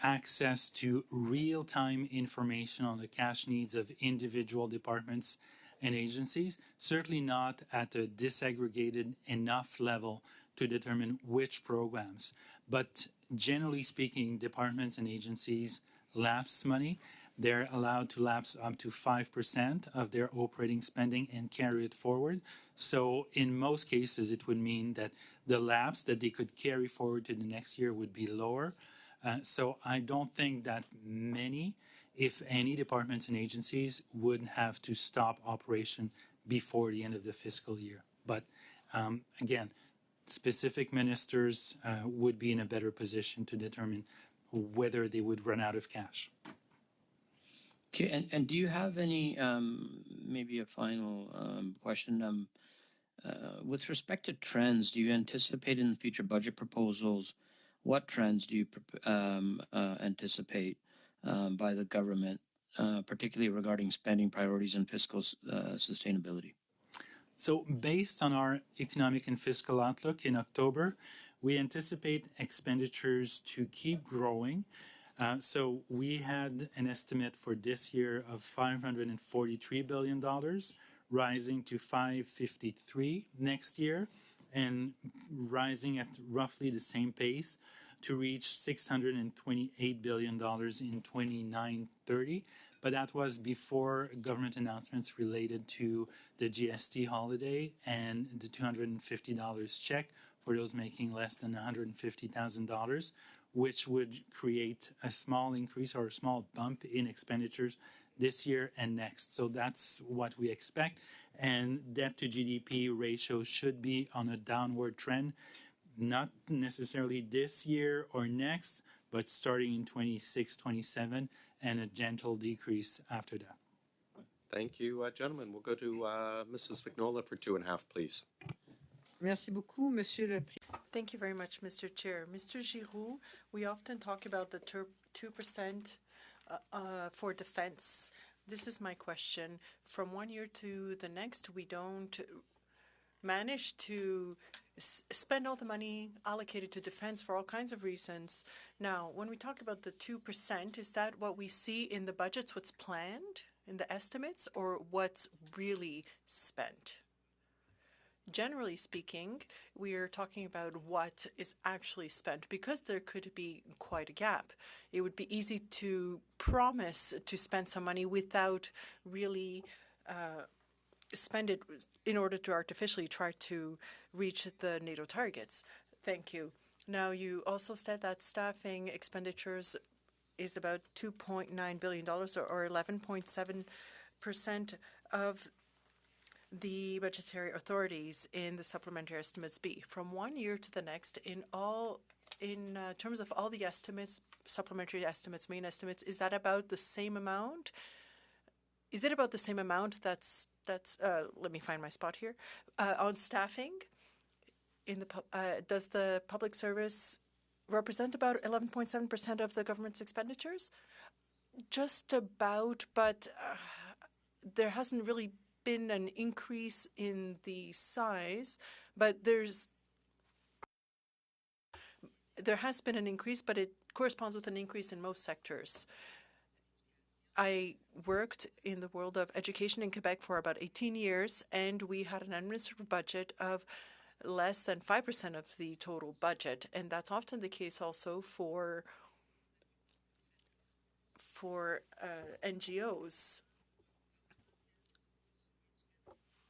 access to real-time information on the cash needs of individual departments and agencies, certainly not at a disaggregated enough level to determine which programs. But generally speaking, departments and agencies lapse money. They're allowed to lapse up to 5% of their operating spending and carry it forward. So in most cases, it would mean that the lapse that they could carry forward to the next year would be lower. So I don't think that many, if any, departments and agencies would have to stop operation before the end of the fiscal year. But again, specific ministers would be in a better position to determine whether they would run out of cash. Okay, and do you have any, maybe a final question, with respect to trends, do you anticipate in the future budget proposals, what trends do you anticipate by the government, particularly regarding spending priorities and fiscal sustainability? So based on our economic and fiscal outlook in October, we anticipate expenditures to keep growing. So we had an estimate for this year of $543 billion, rising to $553 next year, and rising at roughly the same pace to reach $628 billion in 2029-30. But that was before government announcements related to the GST holiday and the $250 check for those making less than $150,000, which would create a small increase or a small bump in expenditures this year and next. So that's what we expect. And debt to GDP ratio should be on a downward trend, not necessarily this year or next, but starting in 26, 27, and a gentle decrease after that. Thank you, gentlemen. We'll go to Mrs. Vignola for 2.5, please. Merci beaucoup, Monsieur le Président. Thank you very much, Mr. Chair. Mr. Giroux, we often talk about the 2% for defense This is my question. From one year to the next, we don't manage to spend all the money allocated to defense for all kinds of reasons. Now, when we talk about the 2%, is that what we see in the budgets, what's planned in the estimates, or what's really spent? Generally speaking, we are talking about what is actually spent because there could be quite a gap. It would be easy to promise to spend some money without really spend it in order to artificially try to reach the NATO targets. Thank you. Now, you also said that staffing expenditures is about $2.9 billion or 11.7% of the budgetary authorities in the supplementary estimates B. From one year to the next, in terms of all the estimates, supplementary estimates, main estimates, is that about the same amount? Is it about the same amount that's let me find my spot here, on staffing? Does the public service represent about 11.7% of the government's expenditures? Just about, but there hasn't really been an increase in the size, but there has been an increase, but it corresponds with an increase in most sectors. I worked in the world of education in Quebec for about 18 years, and we had an administrative budget of less than 5% of the total budget, and that's often the case also for NGOs.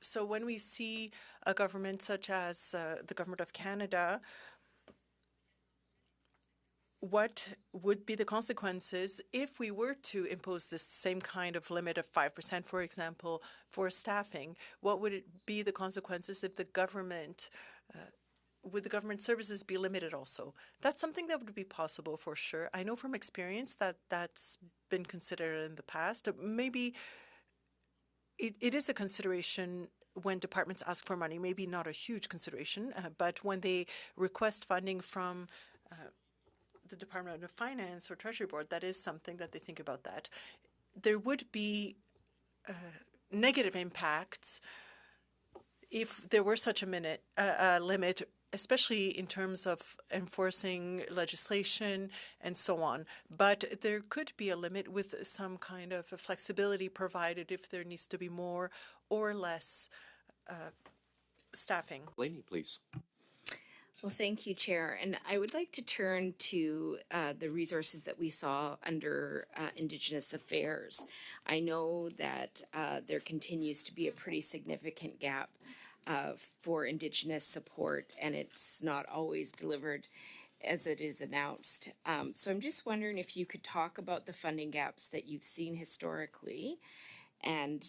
So when we see a government such as the Government of Canada, what would be the consequences if we were to impose this same kind of limit of 5%, for example, for staffing? What would it be the consequences if the government, would the government services be limited also? That's something that would be possible for sure. I know from experience that that's been considered in the past. Maybe it is a consideration when departments ask for money, maybe not a huge consideration, but when they request funding from the Department of Finance or Treasury Board, that is something that they think about that. There would be negative impacts if there were such a limit, especially in terms of enforcing legislation and so on. But there could be a limit with some kind of flexibility provided if there needs to be more or less staffing. Laney, please. Well, thank you, Chair. And I would like to turn to the resources that we saw under Indigenous Affairs. I know that there continues to be a pretty significant gap for Indigenous support, and it's not always delivered as it is announced. So I'm just wondering if you could talk about the funding gaps that you've seen historically, and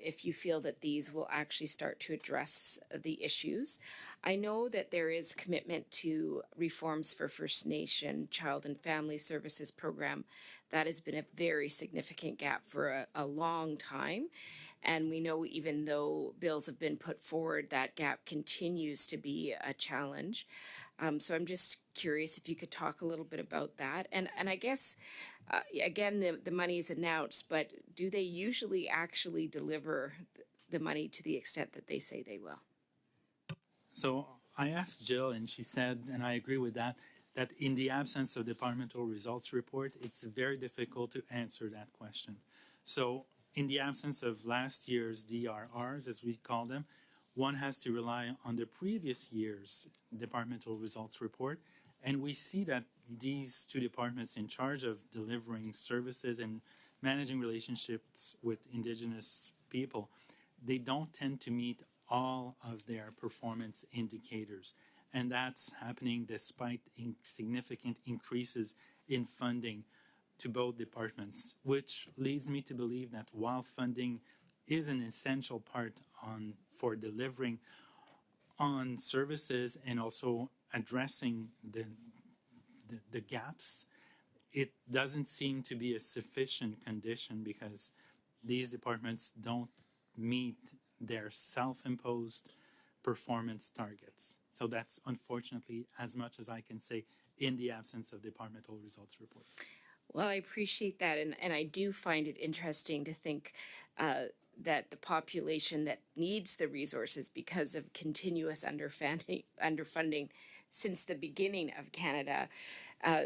if you feel that these will actually start to address the issues. I know that there is commitment to reforms for First Nation Child and Family Services program. That has been a very significant gap for a long time. And we know even though bills have been put forward, that gap continues to be a challenge. So I'm just curious if you could talk a little bit about that. And I guess, again, the money is announced, but do they usually actually deliver the money to the extent that they say they will? So I asked Jill, and she said, and I agree with that, that in the absence of departmental results report, it's very difficult to answer that question. So in the absence of last year's DRRs, as we call them, one has to rely on the previous year's departmental results report. And we see that these two departments in charge of delivering services and managing relationships with Indigenous people, they don't tend to meet all of their performance indicators. And that's happening despite significant increases in funding to both departments, which leads me to believe that while funding is an essential part for delivering on services and also addressing the gaps, it doesn't seem to be a sufficient condition because these departments don't meet their self-imposed performance targets. So that's unfortunately as much as I can say in the absence of departmental results report. Well, I appreciate that, and I do find it interesting to think that the population that needs the resources because of continuous underfunding since the beginning of Canada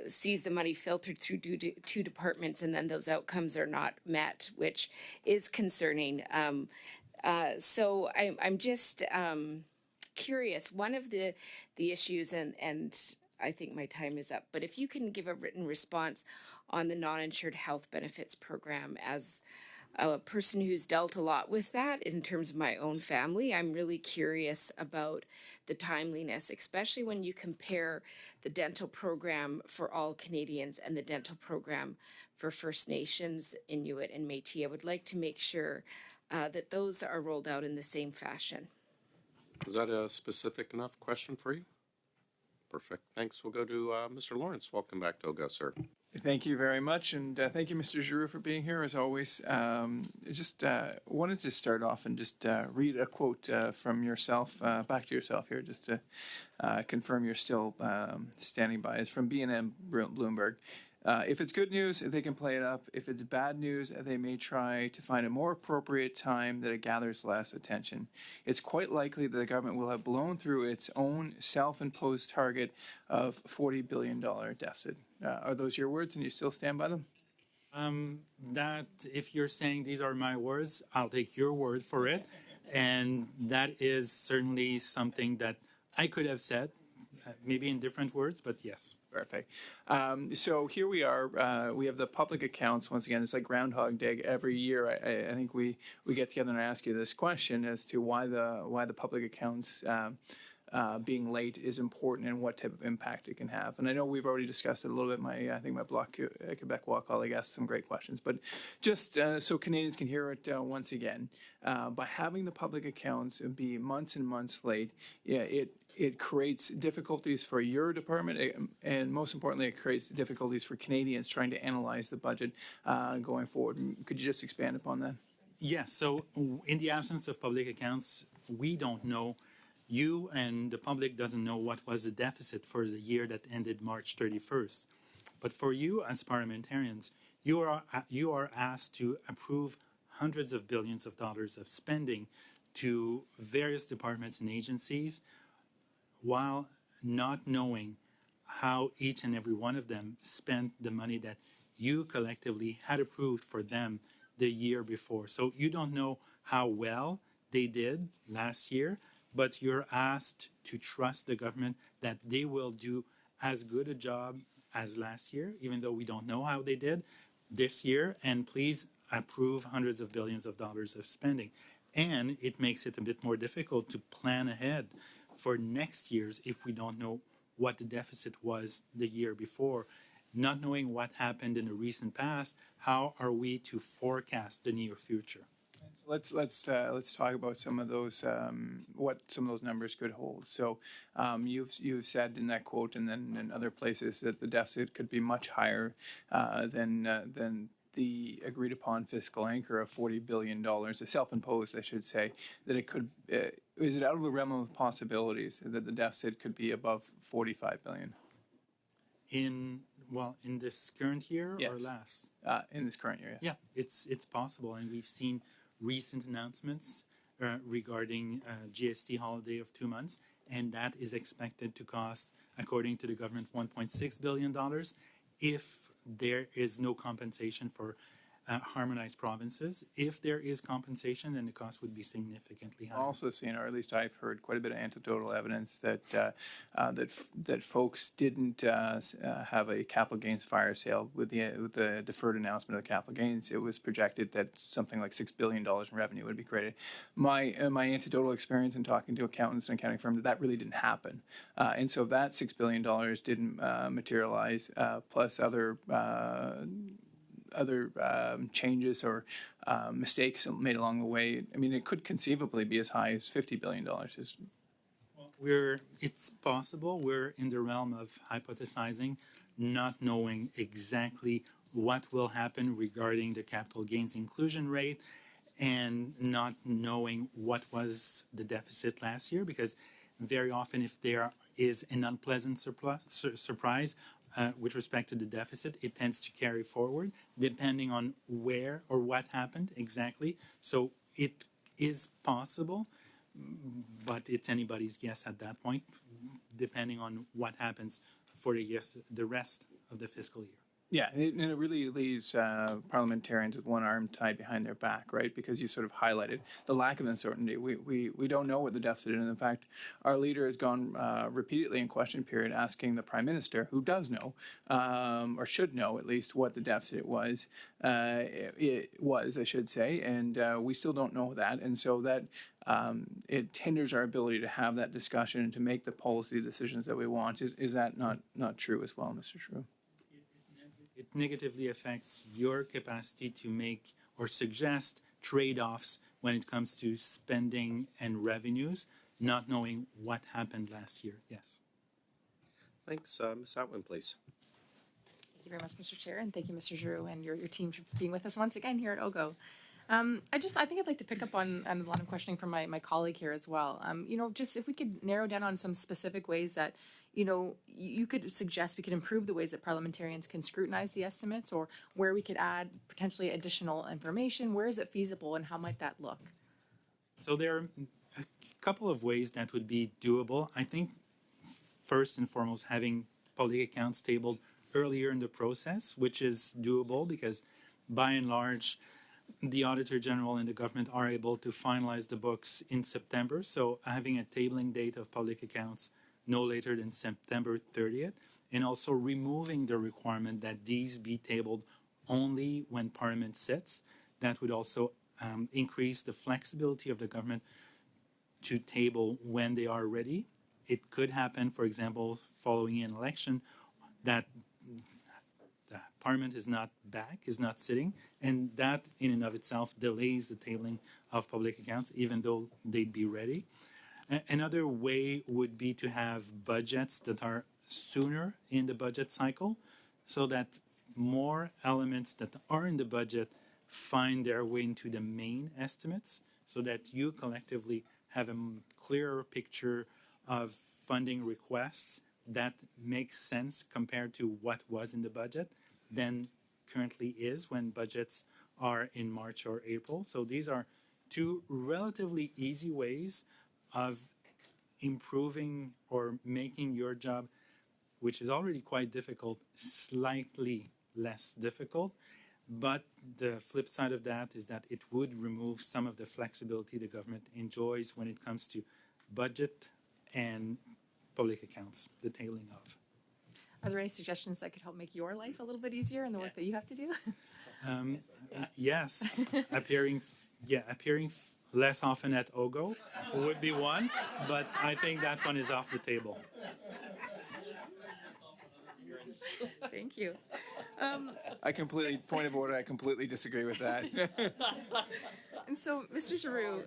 sees the money filtered through two departments, and then those outcomes are not met, which is concerning. So I'm just curious. One of the issues, and I think my time is up, but if you can give a written response on the non-insured health benefits program, as a person who's dealt a lot with that in terms of my own family, I'm really curious about the timeliness, especially when you compare the dental program for all Canadians and the dental program for First Nations, Inuit, and Métis. I would like to make sure that those are rolled out in the same fashion. Is that a specific enough question for you? Perfect. Thanks. We'll go to Mr. Lawrence. Welcome back to OGGO, sir. Thank you very much, and thank you, Mr. Giroux, for being here, as always. Just wanted to start off and just read a quote from yourself, back to yourself here, just to confirm you're still standing by. It's from B&M Bloomberg. If it's good news, they can play it up. If it's bad news, they may try to find a more appropriate time that it gathers less attention. It's quite likely that the government will have blown through its own self-imposed target of $40 billion deficit. Are those your words, and you still stand by them? That if you're saying these are my words, I'll take your word for it. And that is certainly something that I could have said, maybe in different words, but yes. Perfect. So here we are. We have the public accounts. Once again, it's like Groundhog Day. Every year, I think we get together and ask you this question as to why the public accounts being late is important and what type of impact it can have. And I know we've already discussed it a little bit. I think my Bloc Québécois colleague asked some great questions. But just so Canadians can hear it once again, by having the public accounts be months and months late, it creates difficulties for your department, and most importantly, it creates difficulties for Canadians trying to analyze the budget going forward. Could you just expand upon that? Yes. So in the absence of public accounts, we don't know. You and the public doesn't know what was the deficit for the year that ended March 31st. But for you as parliamentarians, you are asked to approve hundreds of billions of dollars of spending to various departments and agencies while not knowing how each and every one of them spent the money that you collectively had approved for them the year before. So you don't know how well they did last year, but you're asked to trust the government that they will do as good a job as last year, even though we don't know how they did this year, and please approve hundreds of billions of dollars of spending. And it makes it a bit more difficult to plan ahead for next year's if we don't know what the deficit was the year before. Not knowing what happened in the recent past, how are we to forecast the near future? Let's talk about some of those what some of those numbers could hold. So you've said in that quote and then in other places that the deficit could be much higher than the agreed upon fiscal anchor of $40 billion, the self-imposed, I should say, that it could. Is it out of the realm of possibilities that the deficit could be above $45 billion? In this current year yes. or last? In this current year, yes. Yeah, it's possible, and we've seen recent announcements regarding GST holiday of 2 months, and that is expected to cost, according to the government, $1.6 billion if there is no compensation for harmonized provinces. If there is compensation, then the cost would be significantly higher. Also seen, or at least I've heard, quite a bit of anecdotal evidence that that folks didn't have a capital gains fire sale with the deferred announcement of the capital gains. It was projected that something like $6 billion in revenue would be created. My anecdotal experience in talking to accountants and accounting firms, that really didn't happen. And so that $6 billion didn't materialize, plus other changes or mistakes made along the way. I mean, it could conceivably be as high as $50 billion. It's possible. We're in the realm of hypothesizing, not knowing exactly what will happen regarding the capital gains inclusion rate, and not knowing what was the deficit last year, because very often if there is an unpleasant surprise, with respect to the deficit, it tends to carry forward depending on where or what happened exactly. So it is possible, but it's anybody's guess at that point, depending on what happens for the rest of the fiscal year. Yeah, and it really leaves parliamentarians with one arm tied behind their back, right? Because you sort of highlighted the lack of uncertainty. We don't know what the deficit is. And in fact, our leader has gone repeatedly in question period asking the Prime Minister, who does know, or should know at least, what the deficit was. It was, I should say, and we still don't know that. And so that it hinders our ability to have that discussion and to make the policy decisions that we want. Is that not true as well, Mr. Shrew? It negatively affects your capacity to make or suggest trade-offs when it comes to spending and revenues, not knowing what happened last year. Yes. Thanks. Ms. Atwin, please. Thank you very much, Mr. Chair, and thank you, Mr. Giroux, and your team for being with us once again here at OGGO. I think I'd like to pick up on a lot of questioning from my colleague here as well. Just if we could narrow down on some specific ways that, you could suggest we could improve the ways that parliamentarians can scrutinize the estimates, or where we could add potentially additional information. Where is it feasible, and how might that look? So there are a couple of ways that would be doable. I think first and foremost, having public accounts tabled earlier in the process, which is doable because by and large, the Auditor General and the government are able to finalize the books in September. So having a tabling date of public accounts no later than September 30th, and also removing the requirement that these be tabled only when Parliament sits. That would also increase the flexibility of the government to table when they are ready. It could happen, for example, following an election, that the Parliament is not back, is not sitting, and that in and of itself delays the tabling of public accounts, even though they'd be ready. Another way would be to have budgets that are sooner in the budget cycle, so that more elements that are in the budget find their way into the main estimates, so that you collectively have a clearer picture of funding requests that makes sense compared to what was in the budget than currently is when budgets are in March or April. So these are two relatively easy ways of improving or making your job, which is already quite difficult, slightly less difficult. But the flip side of that is that it would remove some of the flexibility the government enjoys when it comes to budget and public accounts, the tailing of. Are there any suggestions that could help make your life a little bit easier in the work that you have to do? Yes, appearing less often at OGGO would be one, but I think that one is off the table. Thank you. Point of order, I completely disagree with that. And so, Mr. Giroux,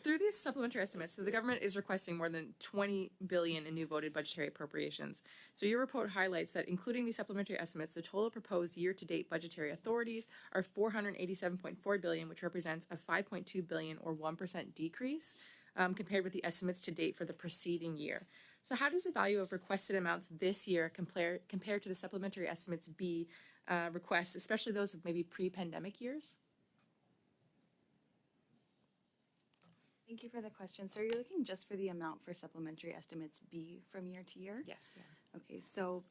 through these supplementary estimates, so the government is requesting more than $20 billion in new voted budgetary appropriations. So your report highlights that, including these supplementary estimates, the total proposed year-to-date budgetary authorities are $487.4 billion, which represents a $5.2 billion or 1% decrease compared with the estimates to date for the preceding year. So how does the value of requested amounts this year compared to the supplementary estimates B requests, especially those of maybe pre-pandemic years? Thank you for the question. So are you looking just for the amount for supplementary estimates B from year to year? Yes. Yeah. Okay, so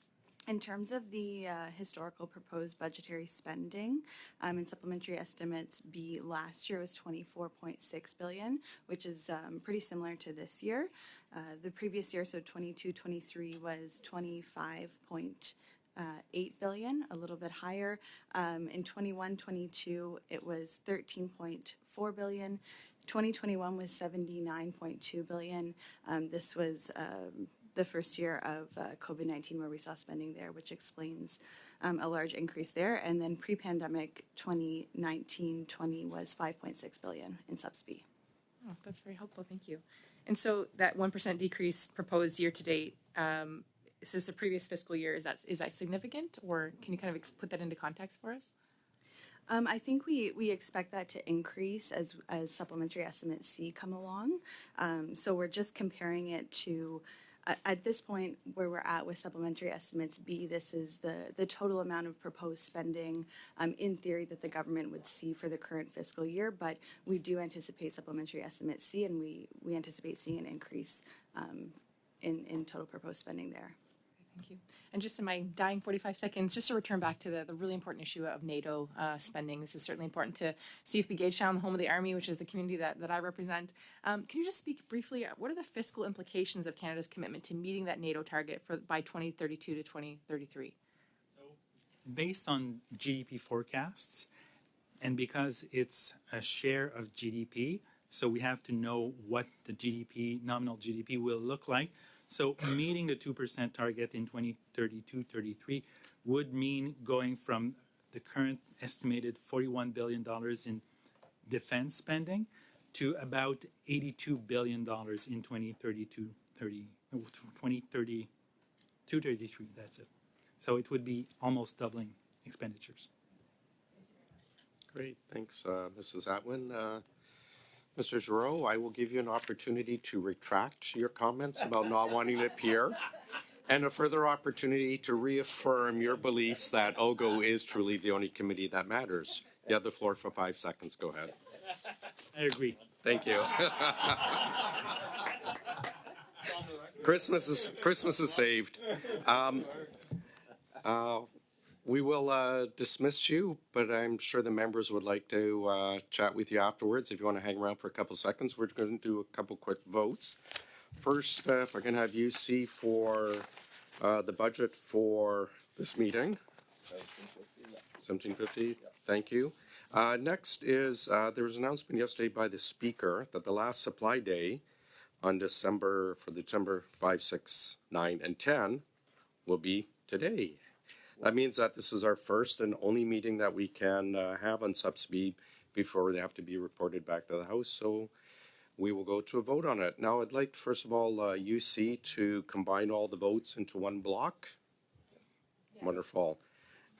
in terms of the historical proposed budgetary spending, in supplementary estimates B last year was $24.6 billion, which is pretty similar to this year. The previous year, so 22-23, was $25.8 billion, a little bit higher. In 21-22, it was $13.4 billion. 2021 was $79.2 billion. This was the first year of COVID-19 where we saw spending there, which explains a large increase there. And then pre-pandemic 2019-20 was $5.6 billion in subs B. Oh, that's very helpful. Thank you. And so that 1% decrease proposed year to date since the previous fiscal year, is that significant, or can you kind of put that into context for us? I think we expect that to increase as supplementary estimate C come along. So we're just comparing it to At this point, where we're at with supplementary estimates B, this is the total amount of proposed spending in theory that the government would see for the current fiscal year, but we do anticipate supplementary estimate C, and we anticipate seeing an increase in total proposed spending there. Thank you. And just in my dying 45 seconds, just to return back to the really important issue of NATO spending. This is certainly important to CFB Gagetown, the home of the Army, which is the community that I represent. Can you just speak briefly, what are the fiscal implications of Canada's commitment to meeting that NATO target by 2032 to 2033? Based on GDP forecasts, and because it's a share of GDP, so we have to know what the GDP, nominal GDP, will look like. So meeting the 2% target in 2032-33 would mean going from the current estimated $41 billion in defense spending to about $82 billion in 2032-33. That's it. So it would be almost doubling expenditures. Great, thanks, Mrs. Atwin. Mr. Giroux, I will give you an opportunity to retract your comments about not wanting to appear, and a further opportunity to reaffirm your beliefs that OGGO is truly the only committee that matters. You have the floor for 5 seconds. Go ahead. I agree. Thank you. Christmas is saved. We will dismiss you, but I'm sure the members would like to chat with you afterwards. If you want to hang around for a couple seconds, we're going to do a couple quick votes. First, if I can have UC for the budget for this meeting. 1750. Thank you. Next is there was an announcement yesterday by the Speaker that the last supply day on December 5, 6, 9, and 10 will be today. That means that this is our first and only meeting that we can have on SubSB before they have to be reported back to the House. So we will go to a vote on it. Now, I'd like, first of all, UC to combine all the votes into one block. Yeah. Wonderful.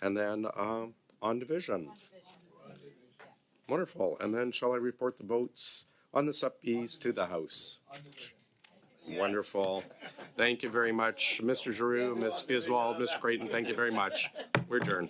And then on division. Wonderful. And then shall I report the votes on the SubBs to the House? Wonderful. Thank you very much, Mr. Giroux, Ms. Giswald, Mr. Creighton. Thank you very much. We're adjourned.